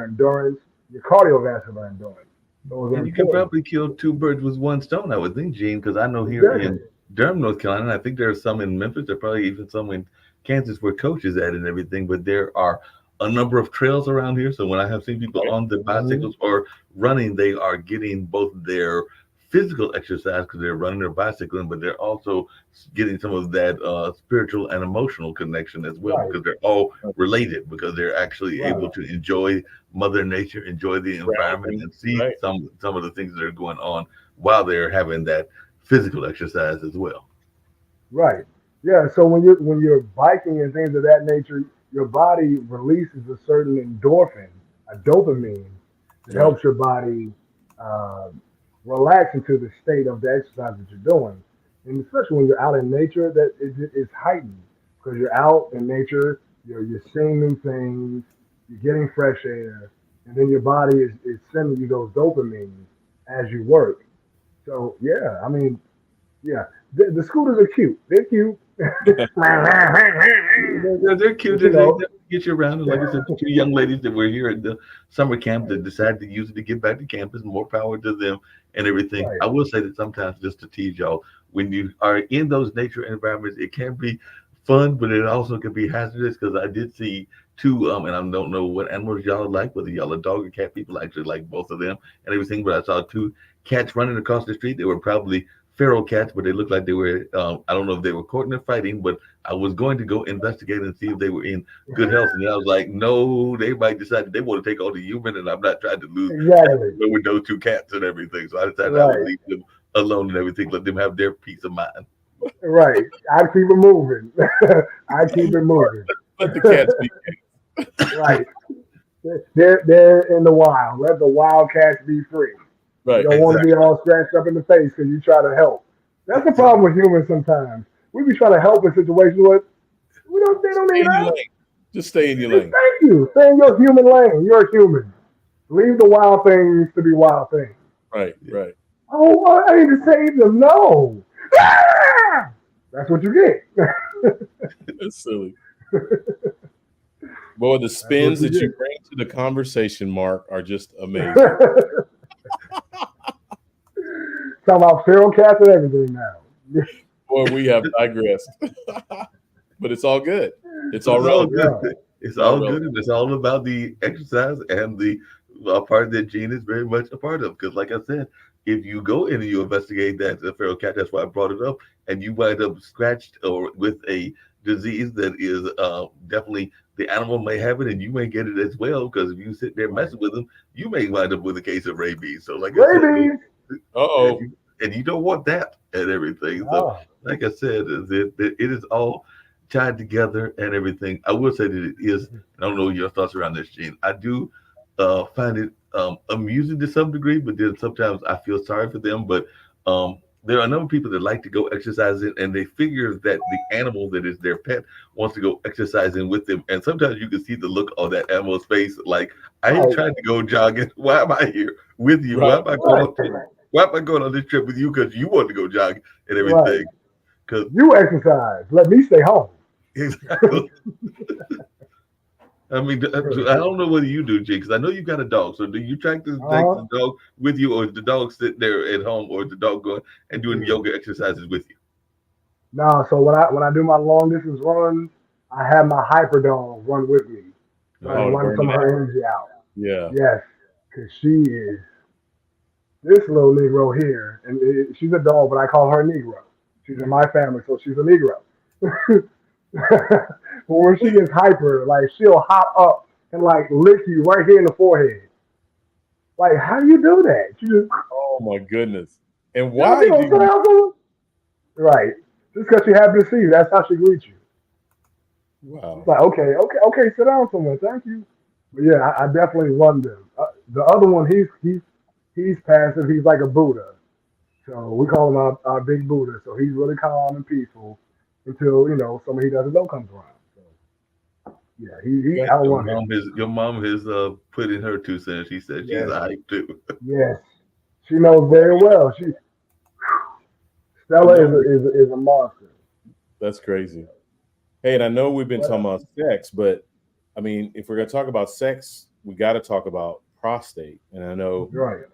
endurance, your cardiovascular endurance. Those are And you can important. probably kill two birds with one stone, I would think, Gene, because I know here Exactly. in Durham, North Carolina, and I think there are some in Memphis, there are probably even some in Kansas where Coach is at and everything, but there are a number of trails around here. So when I have seen people Right. on the Hmm. bicycles or running, they are getting both their physical exercise because they're running or bicycling, but they're also getting some of that spiritual and emotional connection as well Right. because they're all related because they're actually Right. able to enjoy Mother Nature, enjoy the environment, Grounding. and see Right. some of the things that are going on while they're having that physical exercise as well. Right. Yeah. So when you're biking and things of that nature, your body releases a certain endorphin, a dopamine, that Right. helps your body uh, relax into the state of the exercise that you're doing. And especially when you're out in nature, that is heightened because you're out in nature, you're seeing new things, you're getting fresh air, and then your body is sending you those dopamines as you work. So yeah, I mean, yeah, the scooters are cute. They're cute. They're cute. But, They definitely get you around. And like I said, the two right, young ladies that were here at the summer camp that decided to use it to get back to campus, more power to them and everything. right, I will say that sometimes, just to tease y'all, when you are in those nature environments, it can be fun, but it also can be hazardous because I did see two, and I don't know what animals y'all like, whether y'all are dog or cat people. I actually like both of them and everything, but I saw two cats running across the street. They were probably feral cats, but they looked like they were, I don't know if they were courting or fighting, but I was going to go investigate and see if they were in good health. And then I was like, no, they might decide that they want to take on the human, and I'm not trying to lose exactly, with those two cats and everything. So I decided I would right, leave them alone and everything, let them have their peace of mind. right. I keep it moving. I keep it moving. Let the cats be. Right. They're in the wild. Let the wild cats be free. You Right. don't want to be Exactly. all scratched up in the face because you try to help. That's the problem with humans sometimes. We be trying to help in situations where we don't. They don't Stay need in your us. lane. Just stay in your lane. Thank you. Stay in your human lane. You're a human. Leave the wild things to be wild things. Right. Yeah. Right. Oh, I need to save them. No. Ah! That's what you get. That's silly. Boy, the That's what spins you that you get. bring to the conversation, Mark, are just amazing. Talking about feral cats and everything now. Boy, we have digressed. But it's all good. It's all It's all relevant. good. Yeah. It's It's all all good, relevant. and it's all about the exercise and the part that Gene is very much a part of. Because, like I said, if you go in and you investigate that the feral cat, that's why I brought it up, and you wind up scratched or with a disease that is definitely the animal may have it, and you may get it as well. Because if you sit there Right. messing with them, you may wind up with a case of rabies. So, like I said, Rabies. and Uh-oh. you don't want that and everything. So, Oh. like I said, it is all tied together and everything. I will say that it is. I don't know your thoughts around this, Gene. I do find it amusing to some degree, but then sometimes I feel sorry for them. But there are a number of people that like to go exercising, and they figure that the animal that is their pet wants to go exercising with them. And sometimes you can see the look on that animal's face, like, I ain't Right, trying to go jogging. Why am I here with you? Right. right, Why am I going on this trip with you? Because you want to go jogging and right. everything. Because You exercise. Let me stay home. exactly. I mean, I don't know whether you do, Jay, because I know you got a dog. So do you track this, take Uh-huh. the dog with you, or is the dog sitting there at home, or is the dog going and doing yoga exercises with you? Now, so when I do my long distance runs, I have my hyper dog run with me, so I can Oh, to Oh, run burn some it of her out. energy out. Yeah. Yes, because she is this little Negro here, and she's a dog, but I call her Negro. She's in my family, so she's a Negro. But when she gets hyper, like she'll hop up and like lick you right here in the forehead. Like, how do you do that? She just, Oh my goodness. And you know, she why do don't sit you? down somewhere. Right. Just because she happy to see you, that's how she greets you. It's Wow. like, okay, okay, okay, sit down somewhere. Thank you. But yeah, I definitely run them. The other one, he's passive. He's like a Buddha. So we call him our big Buddha. So he's really calm and peaceful until somebody he doesn't know comes around. So yeah, he I That, don't want him. Your mom has put in her 2 cents. She said she's Yes, a hype too. yes. She knows very well. I Stella is know a monster. that's crazy. Hey, and I know we've been But talking about sex, but I mean, if we're gonna talk about sex, we got to talk about prostate. And I know right.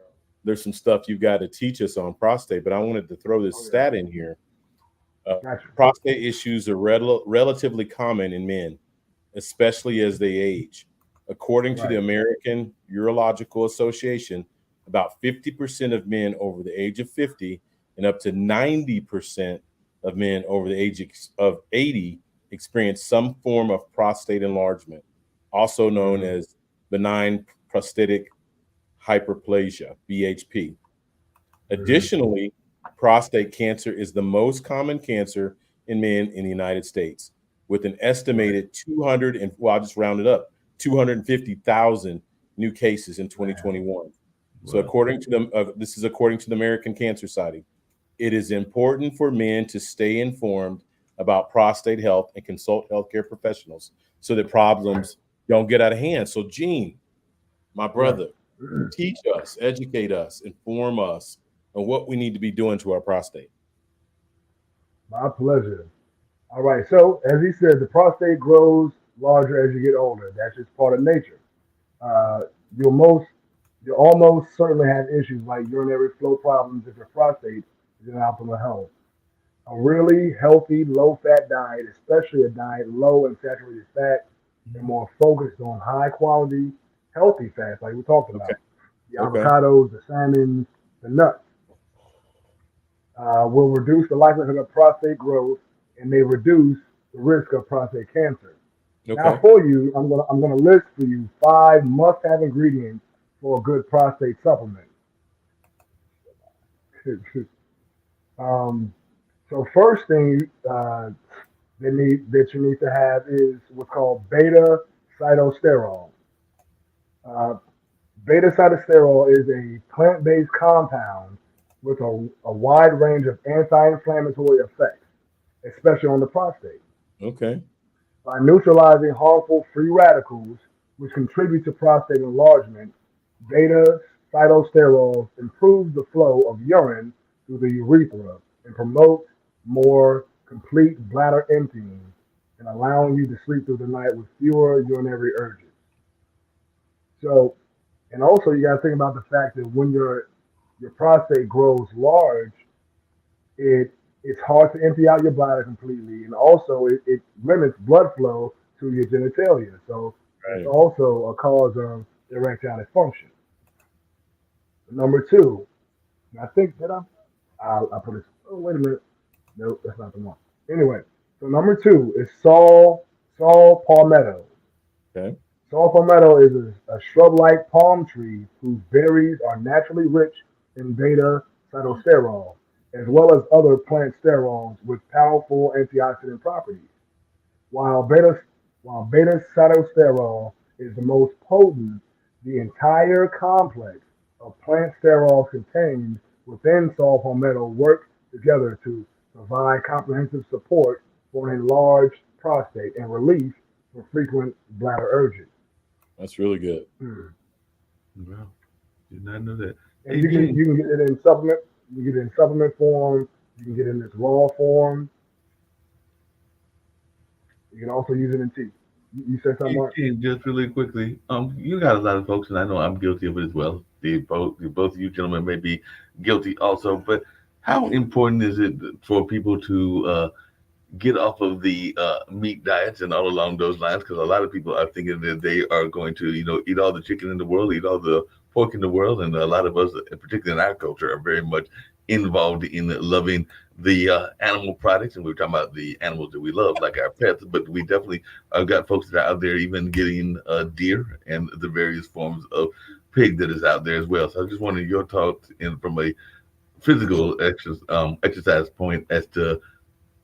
there's some stuff you've got to teach us on prostate, but I wanted to throw this Oh yeah, stat in here. gotcha. Prostate issues are relatively common in men, especially as they age. According to the Right. American Urological Association, about 50% of men over the age of 50 and up to 90% of men over the age of 80 experience some form of prostate enlargement, also known Hmm. as benign prostatic hyperplasia, BHP. Hmm. Additionally, prostate cancer is the most common cancer in men in the United States, with an Right. estimated 200 and well, I'll just round it up, 250,000 new cases in Man. 2021. So, Wow. according to them, this is according to the American Cancer Society. It is important for men to stay informed about prostate health and consult healthcare professionals so that Right. problems don't get out of hand. So, Gene, my Right. brother, teach us, educate us, inform us on what we need to be doing to our prostate. My pleasure. All right. So as he said, the prostate grows larger as you get older. That's just part of nature. Uh, you'll most you'll almost certainly have issues like urinary flow problems if your prostate is in optimal health. A really healthy, low fat diet, especially a diet low in saturated fat and more focused on high quality, healthy fats, like we talked Okay. about. The Okay. avocados, the salmon, the nuts, will reduce the likelihood of prostate growth and may reduce the risk of prostate cancer. Now, Okay. for you, I'm gonna list for you 5 must-have ingredients for a good prostate supplement. um, so first thing that you need to have is what's called beta cytosterol. Uh, Beta cytosterol is a plant-based compound with a wide range of anti-inflammatory effects, especially on the prostate. Okay. By neutralizing harmful free radicals, which contribute to prostate enlargement, beta cytosterol improves the flow of urine through the urethra and promotes more complete bladder emptying and allowing you to sleep through the night with fewer urinary urges. So, and also you got to think about the fact that when your prostate grows large, it it's hard to empty out your bladder completely, and also it limits blood flow to your genitalia. So it's Right. also a cause of erectile dysfunction. Number two, and I think that I put it. Oh wait a minute, no, that's not the one. Anyway, so number two is saw palmetto. Okay. Saw palmetto is a shrub-like palm tree whose berries are naturally rich in beta cytosterol, as well as other plant sterols with powerful antioxidant properties. While beta while beta cytosterol is the most potent, the entire complex of plant sterols contained within saw palmetto work together to provide comprehensive support for an enlarged prostate and relief from frequent bladder urges. That's really good. Hmm. Wow, did not know that. And Hey, you can Gene, you can get it in supplement. You can get it in supplement form. You can get it in this raw form. You can also use it in tea. You said something, hey, Mark? Gene, just really quickly, you got a lot of folks, and I know I'm guilty of it as well. Both of you gentlemen may be guilty also, but how important is it for people to get off of the meat diets and all along those lines? Because a lot of people are thinking that they are going to, eat all the chicken in the world, eat all the pork in the world, and a lot of us, particularly in our culture, are very much involved in loving the animal products, and we're talking about the animals that we love, like our pets. But we definitely got folks that are out there even getting deer and the various forms of pig that is out there as well. So I just wanted your thoughts from a physical exercise point as to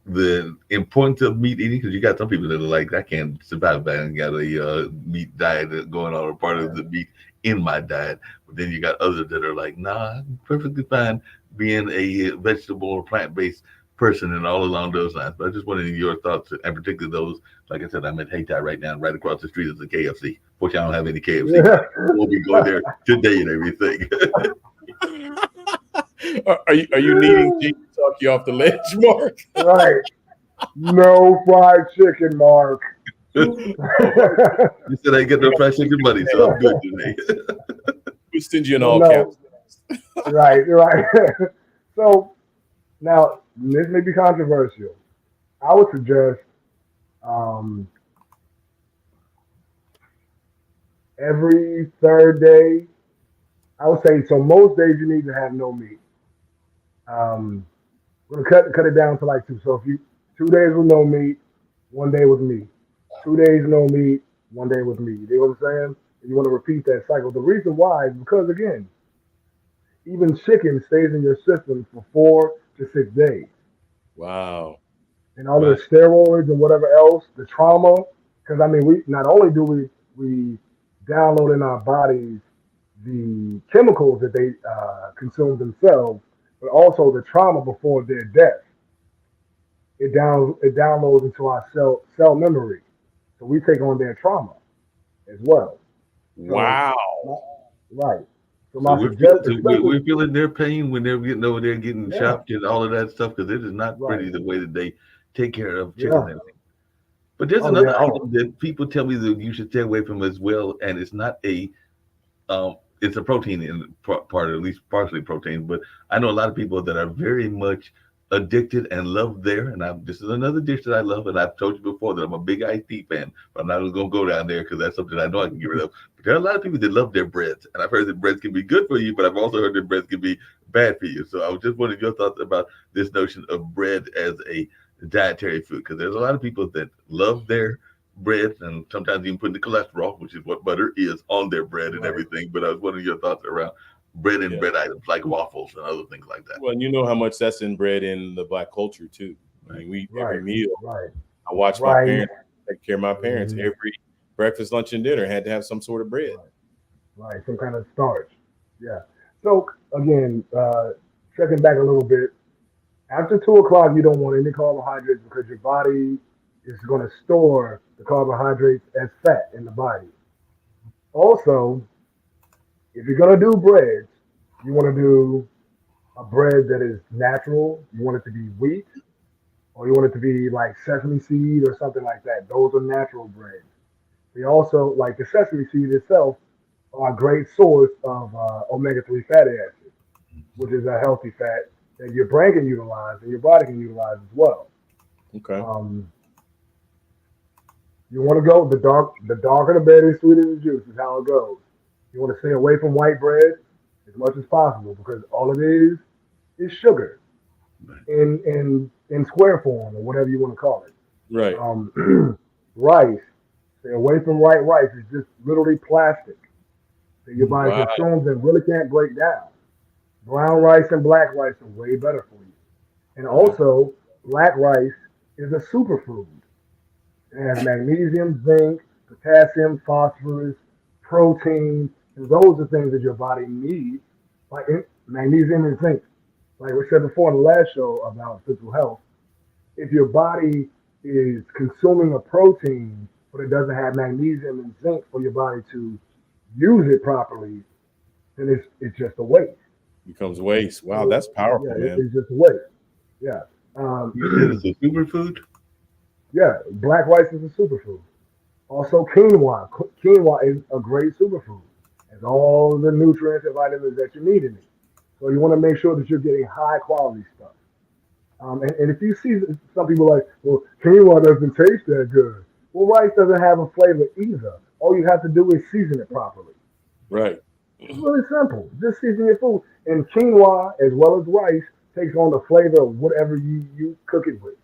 the importance of meat eating, because you got some people that are like, I can't survive if I ain't got a meat diet going on, or part of Right. the meat in my diet. But then you got others that are like, nah, I'm perfectly fine being a vegetable or plant based person and all along those lines. But I just wanted your thoughts, and particularly those, like I said, I'm at Hayti right now, right across the street is the KFC. Fortunately, I don't have any KFC, but Yeah. we'll be going there today and everything. Are you needing Gene to talk you off the ledge, Mark? Right. No fried chicken, Mark. Oh my You said I ain't get no fried chicken money, so I'm good today. we send you in But all caps. no, right, right. So now this may be controversial. I would suggest um, every third day. I would say so. Most days you need to have no meat. Um, we're gonna cut it down to like two. So if you 2 days with no meat, 1 day with meat. 2 days no meat, 1 day with meat. You know what I'm saying? And you want to repeat that cycle. The reason why is because again, even chicken stays in your system for 4 to 6 days. Wow. And all of Right. the steroids and whatever else, the trauma. Because I mean, we not only do we download in our bodies the chemicals that they consume themselves, but also the trauma before their death. It downloads into our cell memory, so we take on their trauma as well. So, Wow. my, right. So So my we're suggest, so especially we're feeling their pain when they're getting over there getting yeah, shopped and all of that stuff, because it is not right, pretty the way that they take care of chickens yeah, and everything. But there's oh yeah, another oh item that people tell me that you should stay away from as well, and it's not a it's a protein in part, or at least partially protein. But I know a lot of people that are very much addicted and love there. And this is another dish that I love, and I've told you before that I'm a big iced tea fan, but I'm not going to go down there because that's something I know I can get rid of. But there are a lot of people that love their breads, and I've heard that breads can be good for you, but I've also heard that breads can be bad for you. So I was just wondering your thoughts about this notion of bread as a dietary food, because there's a lot of people that love their breads and sometimes even putting the cholesterol, which is what butter is, on their bread and right, everything. But I was wondering your thoughts around bread and Yeah. bread items like waffles and other things like that. Well, and you know how much that's inbred in the black culture too. I Right. mean, we every right, meal. right, I watched my right, parents take care of my parents. mhm, Every breakfast, lunch, and dinner had to have some sort of bread. right, right. Some kind of starch. Yeah. So again, checking back a little bit. After 2 o'clock, you don't want any carbohydrates because your body is going to store the carbohydrates as fat in the body. Also, if you're going to do breads, you want to do a bread that is natural. You want it to be wheat, or you want it to be like sesame seed or something like that. Those are natural breads. They also, like the sesame seed itself, are a great source of omega 3 fatty acids, which is a healthy fat that your brain can utilize and your body can utilize as well. Okay. Um, you want to go the darker the bread is, sweeter the juice is how it goes. You want to stay away from white bread as much as possible because all it is sugar Right. in square form or whatever you want to call it. Right. Rice, stay away from white rice. It's just literally plastic that your body Wow. consumes and really can't break down. Brown rice and black rice are way better for you. And Okay. also, black rice is a superfood. It has magnesium, zinc, potassium, phosphorus, protein, and those are things that your body needs, like magnesium and zinc. like we said before in the last show about physical health, if your body is consuming a protein but it doesn't have magnesium and zinc for your body to use it properly, then it's just a waste. Becomes waste. Wow, So, that's yeah, powerful, man. it's just a waste. Yeah. You said it's a superfood. Yeah, black rice is a superfood. Also, quinoa. Quinoa is a great superfood. It has all the nutrients and vitamins that you need in it. So you want to make sure that you're getting high quality stuff. And if you see some people like, well, quinoa doesn't taste that good. Well, rice doesn't have a flavor either. All you have to do is season it properly. Right. It's really simple. Just season your food. And quinoa, as well as rice, takes on the flavor of whatever you cook it with.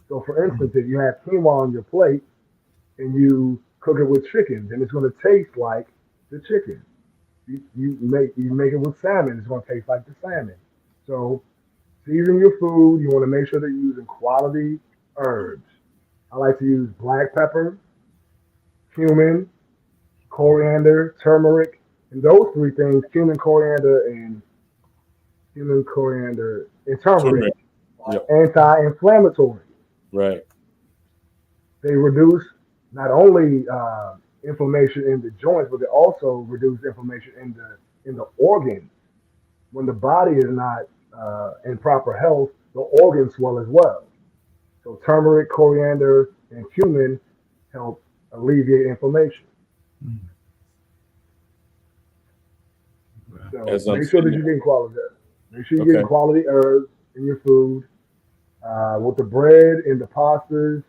So, for instance, if you have quinoa on your plate and you cook it with chicken, then it's going to taste like the chicken. You make it with salmon, it's going to taste like the salmon. So, season your food. You want to make sure that you're using quality herbs. I like to use black pepper, cumin, coriander, turmeric, and those three things, cumin, coriander, and turmeric, Turmeric. are Yep. anti-inflammatory. Right. They reduce not only inflammation in the joints, but they also reduce inflammation in the organs. When the body is not in proper health, the organs swell as well. So turmeric, coriander, and cumin help alleviate inflammation. Mm. So As I'm make sure that sitting you're getting quality. Make sure you're there. getting Okay. quality herbs in your food. With the bread and the pastas,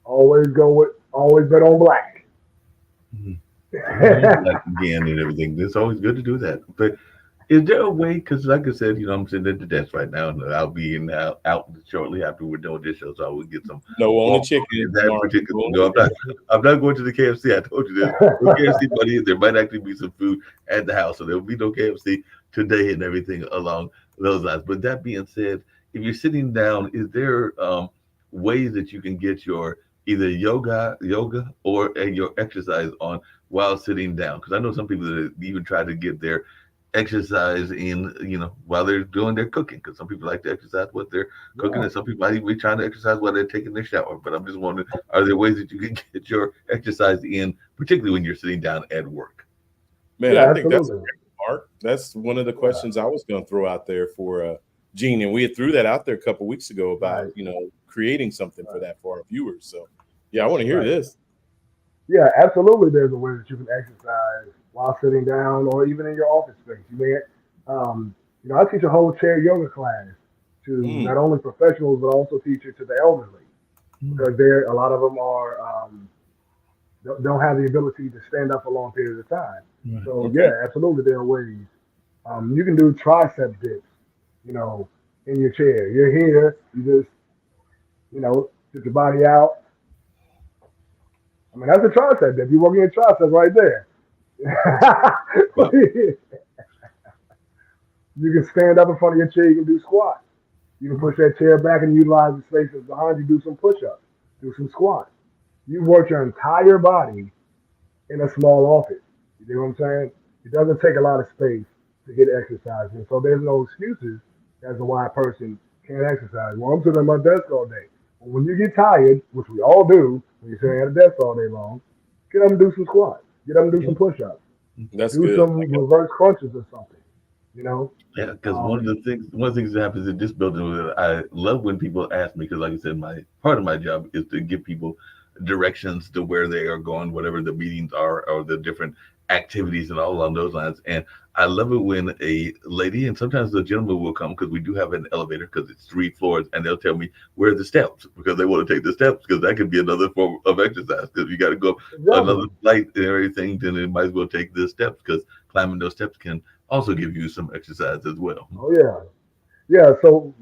always bet on black. Mhm. I'm gonna use that again and everything. It's always good to do that. But is there a way? Because, like I said, I'm sitting at the desk right now, and I'll be out shortly after we're done with this show, so I will get some No, only walk chicken, in that Mark. particular. Only No, chicken. I'm not going to the KFC. I told you this. No KFC, buddy. There might actually be some food at the house, so there will be no KFC today and everything along those lines. But that being said, if you're sitting down, is there ways that you can get your either yoga, or your exercise on while sitting down? Because I know some people that even try to get their exercise in, while they're doing their cooking. Because some people like to exercise what they're cooking, Yeah, and some people might even be trying to exercise while they're taking their shower. But I'm just wondering, are there ways that you can get your exercise in, particularly when you're sitting down at work? Man, I yeah, think that's absolutely. Mark. That's one of the Yeah, questions I was going to throw out there for Gene, and we had threw that out there a couple weeks ago about right, creating something for right, that for our viewers. So yeah, I want to hear right. this. Yeah, absolutely. There's a way that you can exercise while sitting down, or even in your office space. I teach a whole chair yoga class to Mm, not only professionals but also teach it to the elderly Mm. because a lot of them are don't have the ability to stand up for long periods of time. Right. So okay. yeah, absolutely, there are ways. You can do tricep dips, you know, in your chair. You're here, you just sit your body out. I mean, that's a tricep dip. You're working your triceps right there. Wow. You can stand up in front of your chair. You can do squats. You can push that chair back and utilize the spaces behind you. Do some push-ups. Do some squats. You've worked your entire body in a small office. You know what I'm saying? It doesn't take a lot of space to get exercise, and so there's no excuses as to why a person can't exercise. Well, I'm sitting at my desk all day. Well, when you get tired, which we all do, when you're sitting at a desk all day long, get up and do some squats. Get up and do Yeah. some push-ups. That's Do good. some reverse crunches or something. You know, Yeah, because um, one of the things that happens in this building is I love when people ask me, because like I said, my part of my job is to give people directions to where they are going, whatever the meetings are or the different activities and all along those lines. And I love it when a lady and sometimes the gentleman will come, because we do have an elevator because it's 3 floors, and they'll tell me where are the steps, because they want to take the steps, because that could be another form of exercise, because you got to go up another exactly. flight and everything, then it might as well take the steps, because climbing those steps can also give you some exercise as well. Oh yeah, yeah. So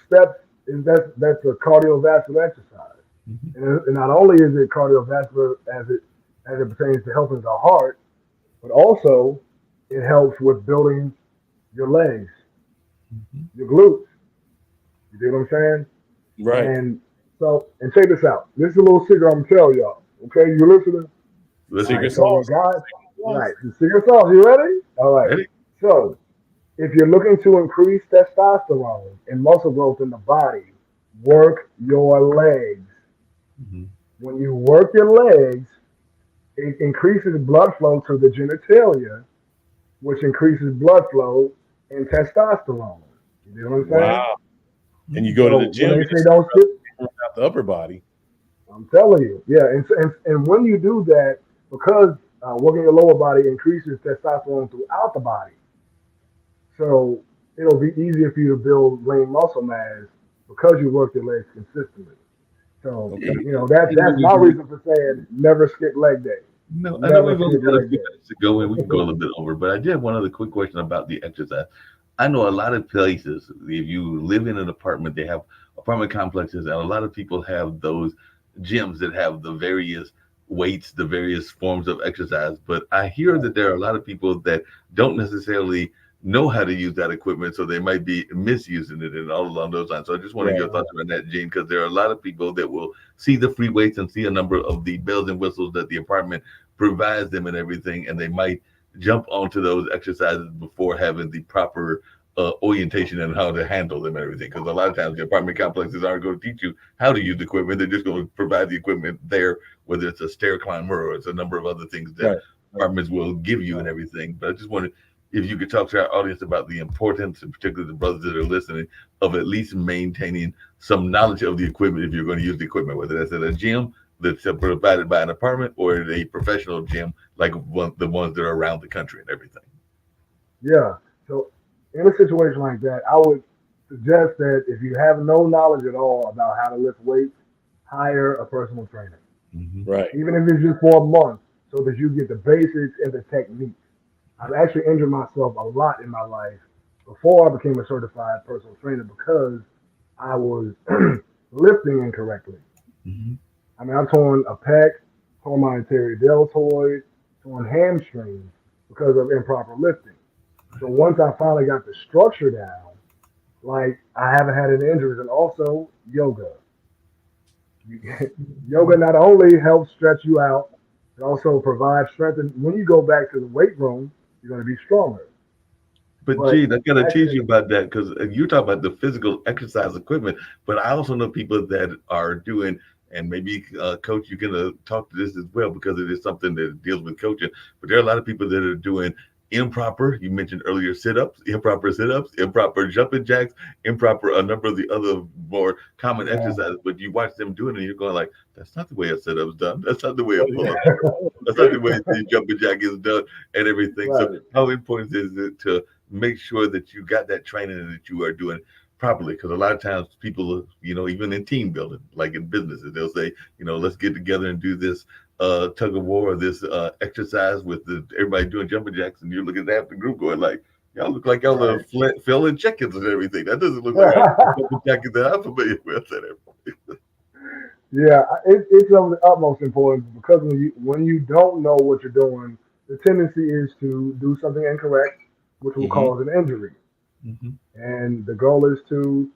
steps is that's a cardiovascular exercise, Mhm. and not only is it cardiovascular as it pertains to helping the heart, but also it helps with building your legs, Mhm. your glutes. You see what I'm saying? Right. And check this out. This is a little secret I'm gonna tell y'all. Okay, you listening? Let's All see. right. Secret So sauce. guys, Secret all sauce. right. The secret sauce. You ready? All right. Ready? So If you're looking to increase testosterone and muscle growth in the body, work your legs. Mhm. When you work your legs, it increases blood flow to the genitalia, which increases blood flow and testosterone. You know what I'm saying? Wow. And you go to the So when gym, they you say just don't skip, run out the upper body. I'm telling you, yeah. And when you do that, because working your lower body increases testosterone throughout the body, so it'll be easier for you to build lean muscle mass because you work your legs consistently. So Okay. that's my reason for saying never skip leg day. No, I know Never we've only skip got a leg few day. minutes to go, and we can go a little bit over. But I did have one other quick question about the exercise. I know a lot of places, if you live in an apartment, they have apartment complexes, and a lot of people have those gyms that have the various weights, the various forms of exercise. But I hear Right. that there are a lot of people that don't necessarily know how to use that equipment, so they might be misusing it and all along those lines. So I just wanted Right. your thoughts on that, Gene, because there are a lot of people that will see the free weights and see a number of the bells and whistles that the apartment provides them and everything, and they might jump onto those exercises before having the proper orientation and how to handle them and everything. Because a lot of times the apartment complexes aren't going to teach you how to use the equipment; they're just going to provide the equipment there, whether it's a stair climber or it's a number of other things that Right. apartments will give you and Right. everything. But I just wanted if you could talk to our audience about the importance, and particularly the brothers that are listening, of at least maintaining some knowledge of the equipment if you're going to use the equipment, whether that's at a gym that's provided by an apartment or at a professional gym like the ones that are around the country and everything. Yeah. So in a situation like that, I would suggest that if you have no knowledge at all about how to lift weights, hire a personal trainer, Mm-hmm. Right. even if it's just for a month, so that you get the basics and the techniques. I've actually injured myself a lot in my life before I became a certified personal trainer because I was lifting incorrectly. Mm-hmm. I mean, I've torn a pec, torn my anterior deltoid, torn hamstrings because of improper lifting. So once I finally got the structure down, like I haven't had any injuries, and also yoga. Yoga not only helps stretch you out, it also provides strength. And when you go back to the weight room, you're going to be stronger. But But Gene, I gotta tease actually, you about that because you talk about the physical exercise equipment, but I also know people that are doing, and maybe Coach, you can talk to this as well because it is something that deals with coaching. But there are a lot of people that are doing improper. You mentioned earlier sit ups, improper jumping jacks, improper a number of the other more common yeah, exercises. But you watch them doing it, and you're going like, that's not the way a sit up's done. That's not the way a Oh, pull yeah. up. That's not the way the jumping jack is done and everything. So right. how important is it to make sure that you got that training and that you are doing properly? Because a lot of times people, even in team building, like in businesses, they'll say, let's get together and do this tug of war or this exercise with everybody doing jumping jacks, and you're looking at half the group going like, y'all look like y'all are Right. filling chickens and everything. That doesn't look like Right. the jumping jack that I'm familiar with. And everything. Yeah, it's of the utmost importance because when you don't know what you're doing, the tendency is to do something incorrect, which will Hmm. cause an injury. Mhm. And the goal is to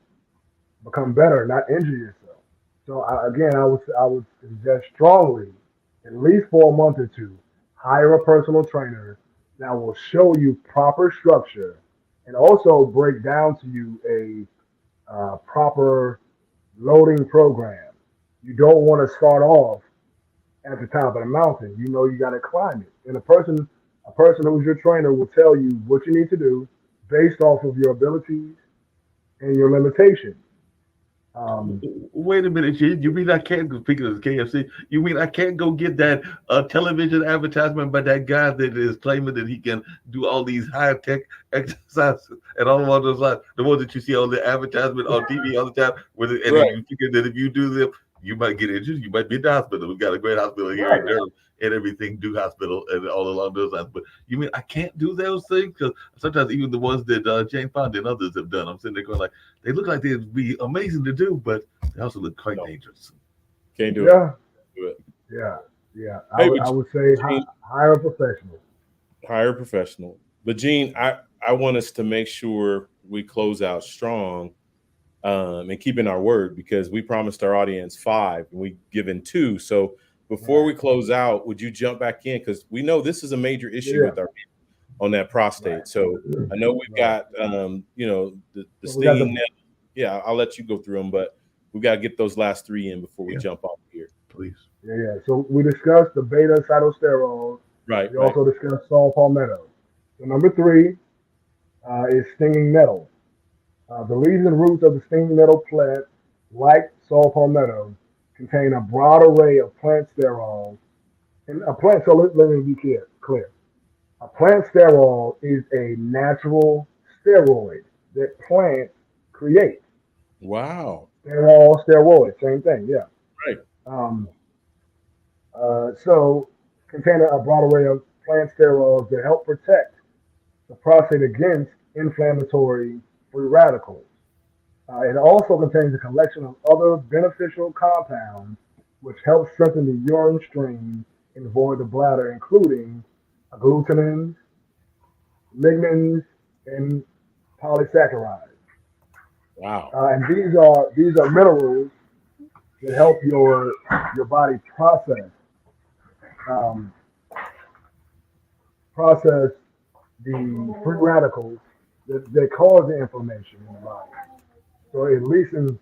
become better, not injure yourself. So again, I would suggest strongly, at least for a month or two, hire a personal trainer that will show you proper structure and also break down to you a proper loading program. You don't want to start off at the top of the mountain. You know you got to climb it. And a person who's your trainer will tell you what you need to do based off of your abilities and your limitations. Um, Wait a minute, you mean I can't go, speaking of the KFC, you mean I can't go get that television advertisement by that guy that is claiming that he can do all these high tech exercises and all of those lines, the ones that you see on the advertisement on TV all the time, and then Right. you figure that if you do them, you might get injured, you might be in the hospital. We've got a great hospital here in right. Durham and everything, Duke Hospital, and all along those lines. But you mean I can't do those things? Because sometimes even the ones that Jane Fonda and others have done, I'm sitting there going like, they look like they'd be amazing to do, but they also look quite No, dangerous. can't do it. Yeah. Do it. Yeah. Yeah. I Hey, would but I would say Gene, hire a professional. hire a professional. But Gene, I want us to make sure we close out strong, and keeping our word because we promised our audience five and we given two. So before Right. we close out, would you jump back in because we know this is a major issue Yeah. with our on that prostate. So I know we've Right. got the So we got stinging the nettle. Yeah, I'll let you go through them, but we got to get those last three in before we Yeah, jump off here. please. yeah. So we discussed the beta cytosterols. Right, We right. also discussed saw palmetto. So number three is stinging nettle. The leaves and roots of the stinging nettle plant, like saw palmetto, contain a broad array of plant sterols. And a plant, so let me be clear. A plant sterol is a natural steroid that plants create. Wow. Steroid, same thing, yeah. Right. Um, so contain a broad array of plant sterols that help protect the prostate against inflammatory free radicals. It also contains a collection of other beneficial compounds which help strengthen the urine stream and avoid the bladder, including agglutinins, lignans, and polysaccharides. Wow. And these are minerals that help your body um, process the free radicals that cause the inflammation in the body. So it lessens,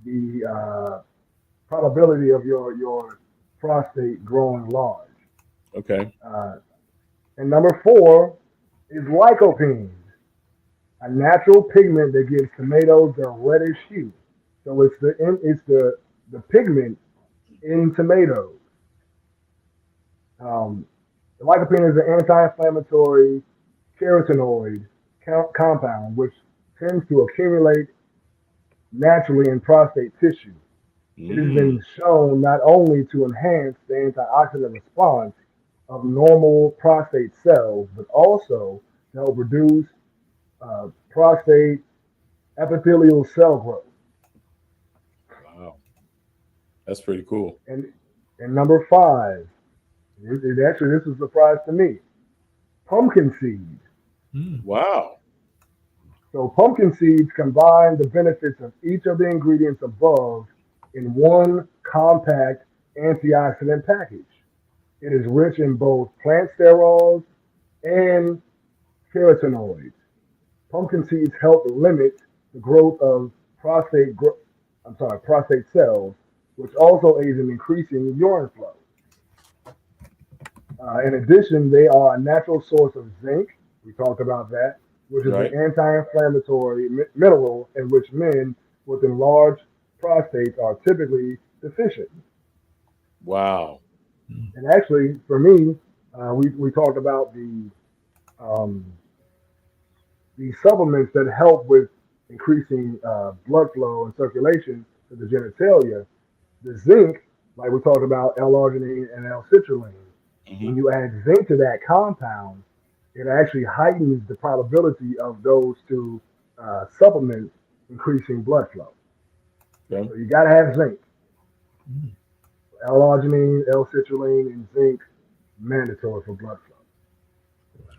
the probability of your prostate growing large. Okay. Uh, and number four is lycopene, a natural pigment that gives tomatoes their reddish hue. So it's the pigment in tomatoes. Um, lycopene is an anti-inflammatory carotenoid compound which tends to accumulate naturally in prostate tissue. It has Mm, been shown not only to enhance the antioxidant response of normal prostate cells, but also to help reduce prostate epithelial cell growth. wow. That's pretty cool. And number five, actually this was a surprise to me, pumpkin seeds. Mm. Wow. So pumpkin seeds combine the benefits of each of the ingredients above in one compact antioxidant package. It is rich in both plant sterols and carotenoids. Pumpkin seeds help limit the growth of prostate cells, which also aids in increasing urine flow. In addition, they are a natural source of zinc. We talked about that, which is an Right. anti-inflammatory mineral in which men with enlarged prostates are typically deficient. Wow. Mm. And actually, for me, we talked about um, the supplements that help with increasing blood flow and circulation to the genitalia. The zinc, like we talked about L-arginine and L-citrulline, Hmm. when you add zinc to that compound, it actually heightens the probability of those two supplements increasing blood flow. Okay. So you got to have zinc, Mm. L-arginine, L-citrulline, and zinc mandatory for blood flow.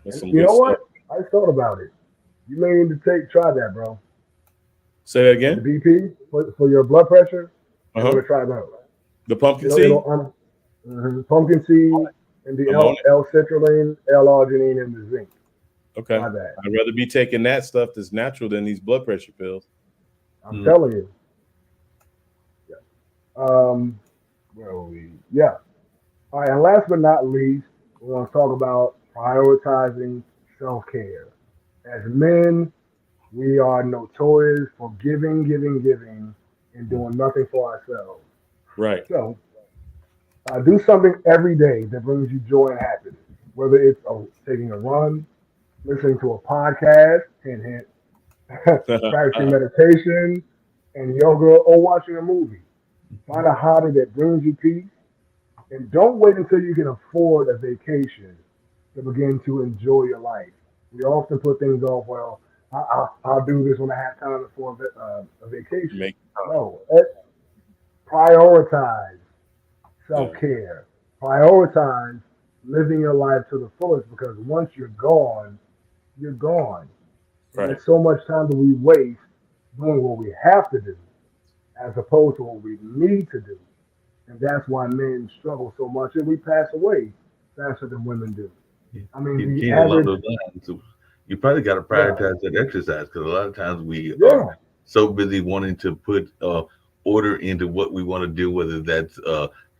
That's And some you good know stuff. what? I thought about it. You may need to try that, bro. Say that For the again. BP, for your blood pressure, you want Uh-huh. to try those. The pumpkin It'll seed? pumpkin seed and the I'm on it. L-citrulline, L-arginine, and the zinc. Okay. Try that. I'd rather be taking that stuff that's natural than these blood pressure pills. I'm Mm. telling you. Um, where are we? Yeah. All right. And last but not least, we want to talk about prioritizing self-care. As men, we are notorious for giving, giving, giving, and doing nothing for ourselves. Right. So, do something every day that brings you joy and happiness. Whether it's taking a run, listening to a podcast, hint, hint, practicing meditation and yoga, or watching a movie. Find a hobby that brings you peace, and don't wait until you can afford a vacation to begin to enjoy your life. We often put things off. Well, I'll do this when I have time for a vacation. Make time. No, prioritize self Yeah. care. Prioritize living your life to the fullest because once you're gone, you're gone. And Right. there's so much time that we waste doing what we have to do as opposed to what we need to do. And that's why men struggle so much and we pass away faster than women do. I mean, the Keen along average, those lines. So you probably got to yeah, prioritize that exercise because a lot of times we are yeah, so busy wanting to put order into what we want to do, whether that's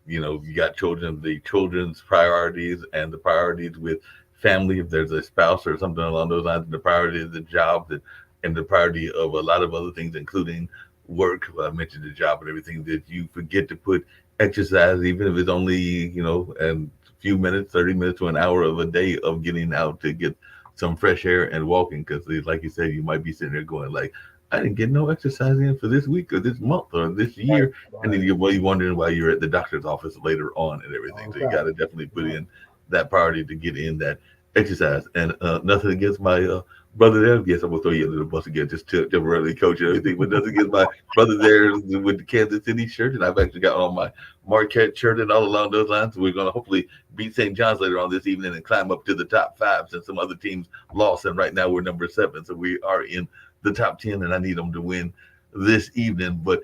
you got children, the children's priorities and the priorities with family, if there's a spouse or something along those lines, and the priority of the job, and the priority of a lot of other things, including work. Well, I mentioned the job and everything that you forget to put exercise, even if it's only and few minutes, 30 minutes to an hour of a day of getting out to get some fresh air and walking. Because, like you said, you might be sitting there going, like, I didn't get no exercise in for this week or this month or this right, year. And then right, you're wondering why you're at the doctor's office later on and everything. all So the you got time, to definitely put right, in that priority to get in that exercise. And nothing against my brother there. Yes, I'm going to throw you a little bus again, just to temporarily coach and everything. But nothing against my brother there with the Kansas City shirt. And I've actually got on my Marquette shirt and all along those lines. We're going to hopefully beat St. John's later on this evening and climb up to the top five since some other teams lost. And right now we're number 7. So we are in the top 10, and I need them to win this evening. But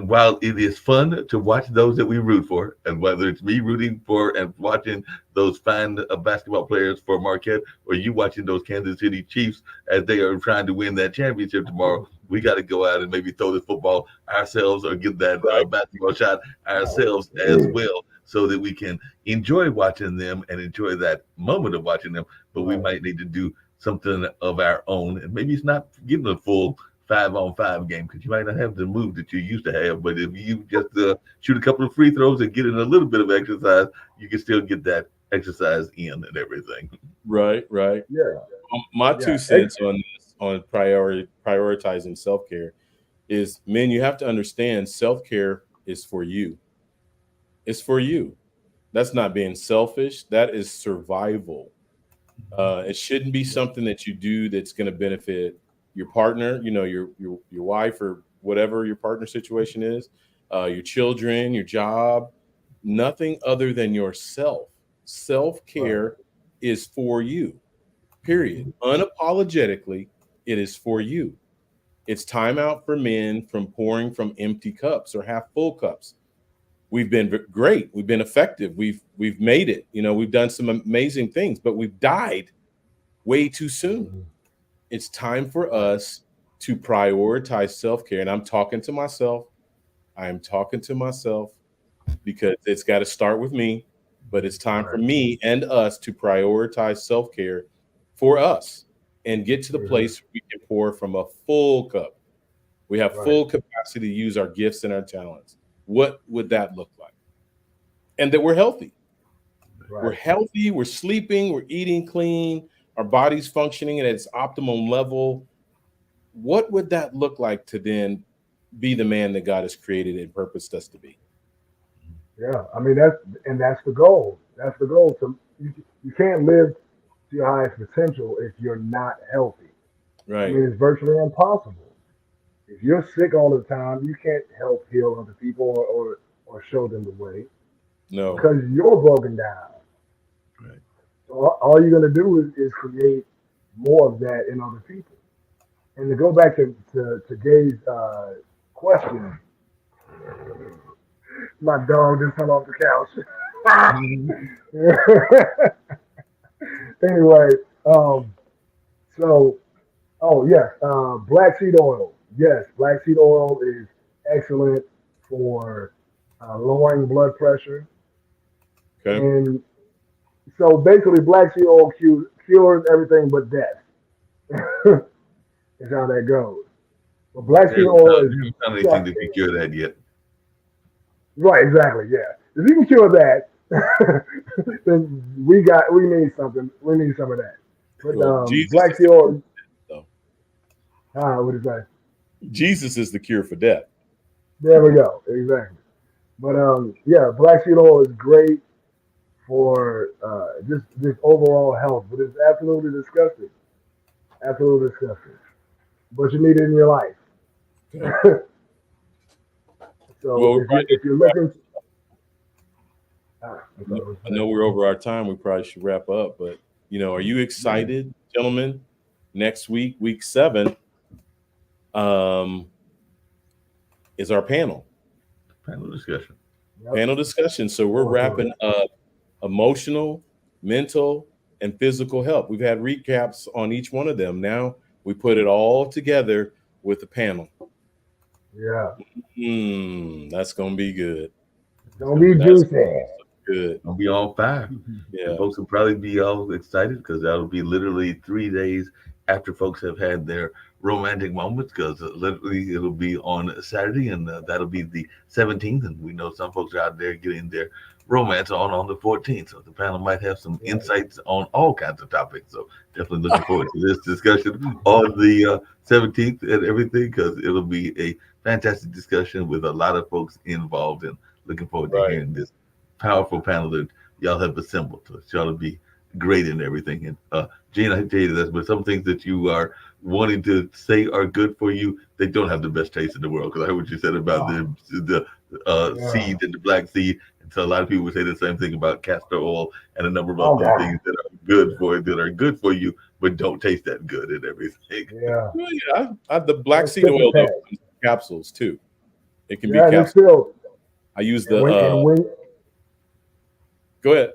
while it is fun to watch those that we root for, and whether it's me rooting for and watching those fine basketball players for Marquette, or you watching those Kansas City Chiefs as they are trying to win that championship tomorrow, we got to go out and maybe throw the football ourselves or get that Right. basketball shot ourselves as well, so that we can enjoy watching them and enjoy that moment of watching them. But we right, might need to do something of our own, and maybe it's not getting a full 5-on-5 game because you might not have the move that you used to have. But if you just shoot a couple of free throws and get in a little bit of exercise, you can still get that exercise in and everything. Right, right. yeah, My yeah, 2 cents on this, on prioritizing self care is, men, you have to understand self care is for you. It's for you. That's not being selfish. That is survival. It shouldn't be something that you do that's going to benefit your partner, your wife or whatever your partner situation is, your children, your job, nothing other than yourself. Self right, care is for you. Period. Unapologetically, it is for you. It's time out for men from pouring from empty cups or half full cups. We've been great. We've been effective. We've made it. We've done some amazing things, but we've died way too soon. mhm, It's time for right, us to prioritize self-care. And I'm talking to myself. I am talking to myself because it's got to start with me, but it's time for right, me and us to prioritize self-care for us and get to the mhm, place where we can pour from a full cup. We have right, full capacity to use our gifts and our talents. What would that look like? And that we're healthy. We're right. healthy, we're sleeping, we're eating clean, our body's functioning at its optimum level. What would that look like to then be the man that God has created and purposed us to be? Yeah, I mean that's the goal. That's the goal. So you can't live to your highest potential if you're not healthy. I Right. mean, it's virtually impossible. If you're sick all the time, you can't help heal other people or show them the way No. because you're broken down. Right. So all you're gonna do is create more of that in other people. And to go back to Gay's question, my dog just fell off the couch. Anyway, um, so oh yes, black seed oil. Yes, black seed oil is excellent for lowering blood pressure, Okay. and so basically, black seed oil cures everything but death. Is how that goes. But black seed oil is Haven't just found anything such to take care of that yet. right, exactly, yeah. If you can cure that, then we need something. We need some of that. But Well, Jesus black is seed the cure oil, for death, though. what is that? Jesus is the cure for death. There we go. Exactly. But yeah, black seed oil is great for just overall health, but it's absolutely disgusting. Absolutely disgusting. But you need it in your life. Okay. So Well, we probably need if you're to wrap. looking, I'm I know sorry, what's I know that? we're over our time. We probably should wrap up, but are you Yeah. excited, gentlemen? Next week, week 7, um, is our panel. Panel discussion. Yep. Panel discussion. So we're Forward to it. wrapping up emotional, mental, and physical help. We've had recaps on each one of them. Now we put it all together with the panel. Yeah. That's gonna be good. Don't be juicy. Good. I'll be on fire. Yeah. Folks will probably be all excited because that'll be literally 3 days after folks have had their romantic moments. Because literally it'll be on Saturday, and that'll be the 17th. And we know some folks are out there getting their romance on the 14th. So the panel might have some insights on all kinds of topics. So definitely looking forward to this discussion on the 17th and everything, because it'll be a fantastic discussion with a lot of folks involved, and looking forward to hearing this powerful panel that y'all have assembled. So it's y'all to be great and everything. And Gene, I tell you this, but some things that you are wanting to say are good for you, they don't have the best taste in the world. Because I heard what you said about the seed and the black seed. And so a lot of people would say the same thing about castor oil and a number of other things that are good for you, but don't taste that good and everything. Yeah. Well, yeah, I the black seed oil capsules too. It can be capsules. Still, I use the. Go ahead.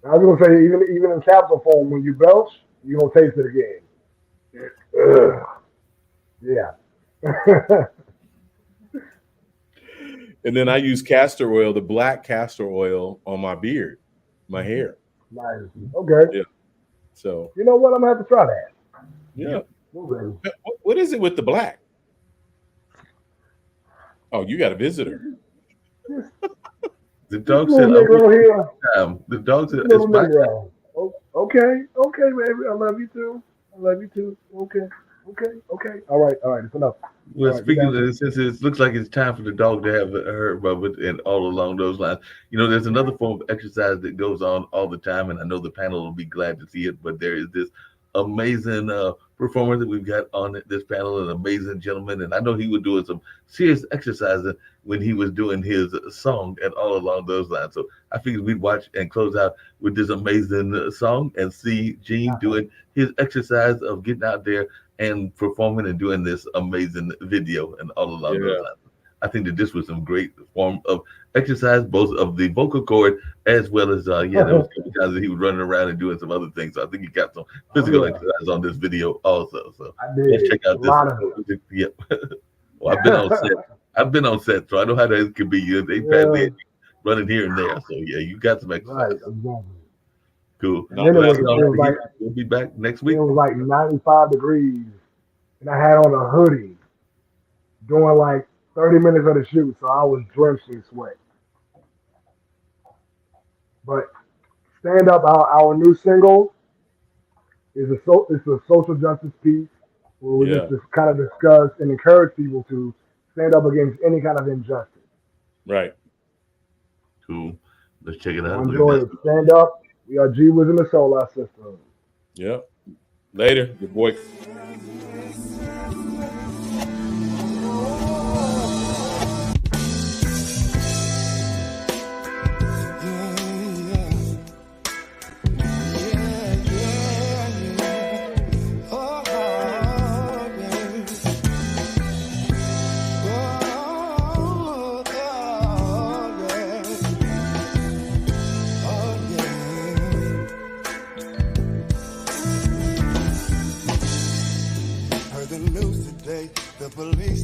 I was gonna say, even in capsule form, when you belch, you gonna taste it again. Yeah. And then I use castor oil, the black castor oil, on my beard, my hair. Nice. Okay. Yeah. So you know what? I'm gonna have to try that. Yeah. What is it with the black? Oh, you got a visitor. The dog said, the dog said, it's my time. Okay, baby. I love you too. Okay. All right. It's enough. Well, speaking of this, since it looks like it's time for the dog to have her moment, and all along those lines, there's another form of exercise that goes on all the time, and I know the panel will be glad to see it, but there is this amazing performer that we've got on this panel, an amazing gentleman, and I know he was doing some serious exercising when he was doing his song and all along those lines. So I figured we'd watch and close out with this amazing song and see Gene doing his exercise of getting out there and performing and doing this amazing video and all along those lines. I think that this was some great form of exercise, both of the vocal cord as well as, there was a couple times that he was running around and doing some other things. So I think he got some physical exercise on this video also. So let's check out this. Yep. Well, I've been on set, so I know how that could be. They probably running here and there. So yeah, you got some exercise. Right, cool. We'll be back next week. It was like 95 degrees, and I had on a hoodie doing like 30 minutes of the shoot, so I was drenched in sweat. But Stand Up, our new single, it's a social justice piece where we just kind of discuss and encourage people to stand up against any kind of injustice. Right. Cool. Let's check it out. Enjoy it. Stand Up. We are G Wiz in the Solar System. Yep. Later, your boy.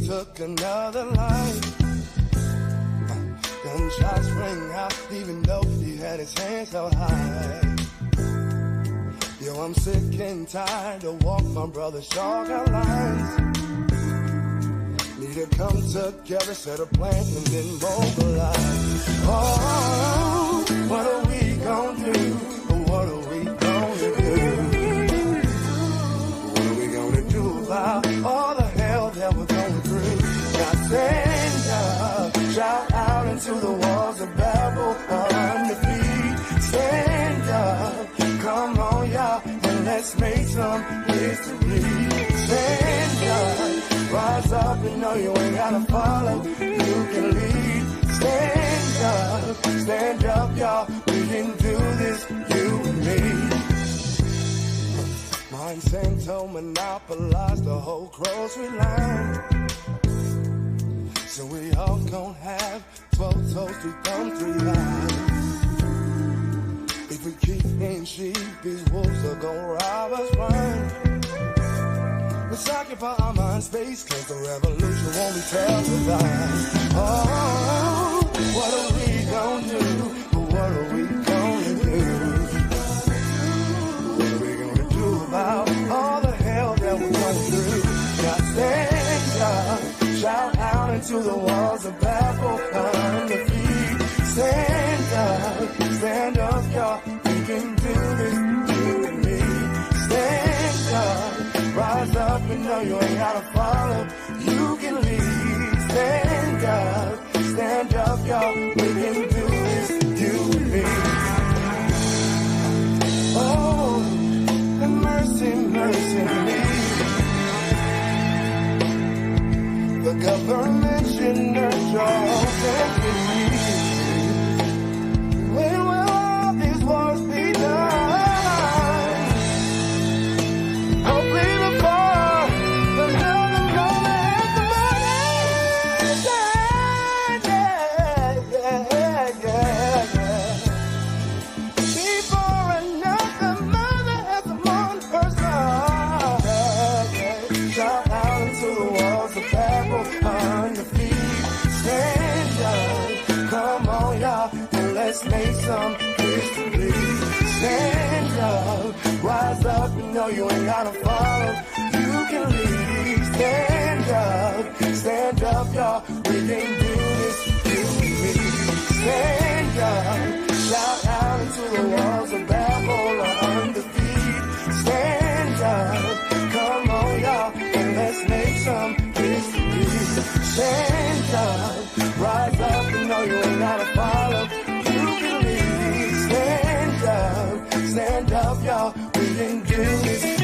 Took another life. Gunshots rang out, even though he had his hands held high. Yo, I'm sick and tired of walk my brother's short lines. Need to come together, set a plan, and then mobilize. Oh, what are we gonna do? What are we gonna do? What are we gonna do about all the hell that we're going through? Stand up, shout out into the walls of Babel on the feet. Stand up, come on y'all, and let's make some history. Stand up, rise up and know you ain't gotta follow, you can lead. Stand up y'all, we can do this, you and me. Monsanto monopolized the whole grocery line. So we all gon' have 12 toes, 3 thumbs, 3 lives. If we keep in sheep, these wolves are gonna rob us blind. Let's occupy our mind space, cause the revolution won't be televised. Oh, what are we gonna do? What are we gonna do? What are we gonna do about all the hell that we're going through? Now stand up, shout out into the walls of Babel, undefeated. Stand up, y'all. We can do this, you and me. Stand up, rise up and know you ain't gotta follow. You can lead. Stand up, y'all. We can do this, you and me. Oh, and mercy, mercy me. The government should nurture all when will all these wars be done? Hopefully before the another moment has the money. Before another mother has the one person. Shout out into the walls of Babel, undefeated. Stand up, come on y'all. Let's make some history. Stand up, rise up and know you ain't gotta follow. You can lead. Stand up, y'all. We can do this, you and me. Stand up, shout out into the walls of Babel, undefeated. Stand up, come on, y'all, and let's make some history. Stand up, rise up and know you ain't gotta follow. Stand up, y'all. We can do this.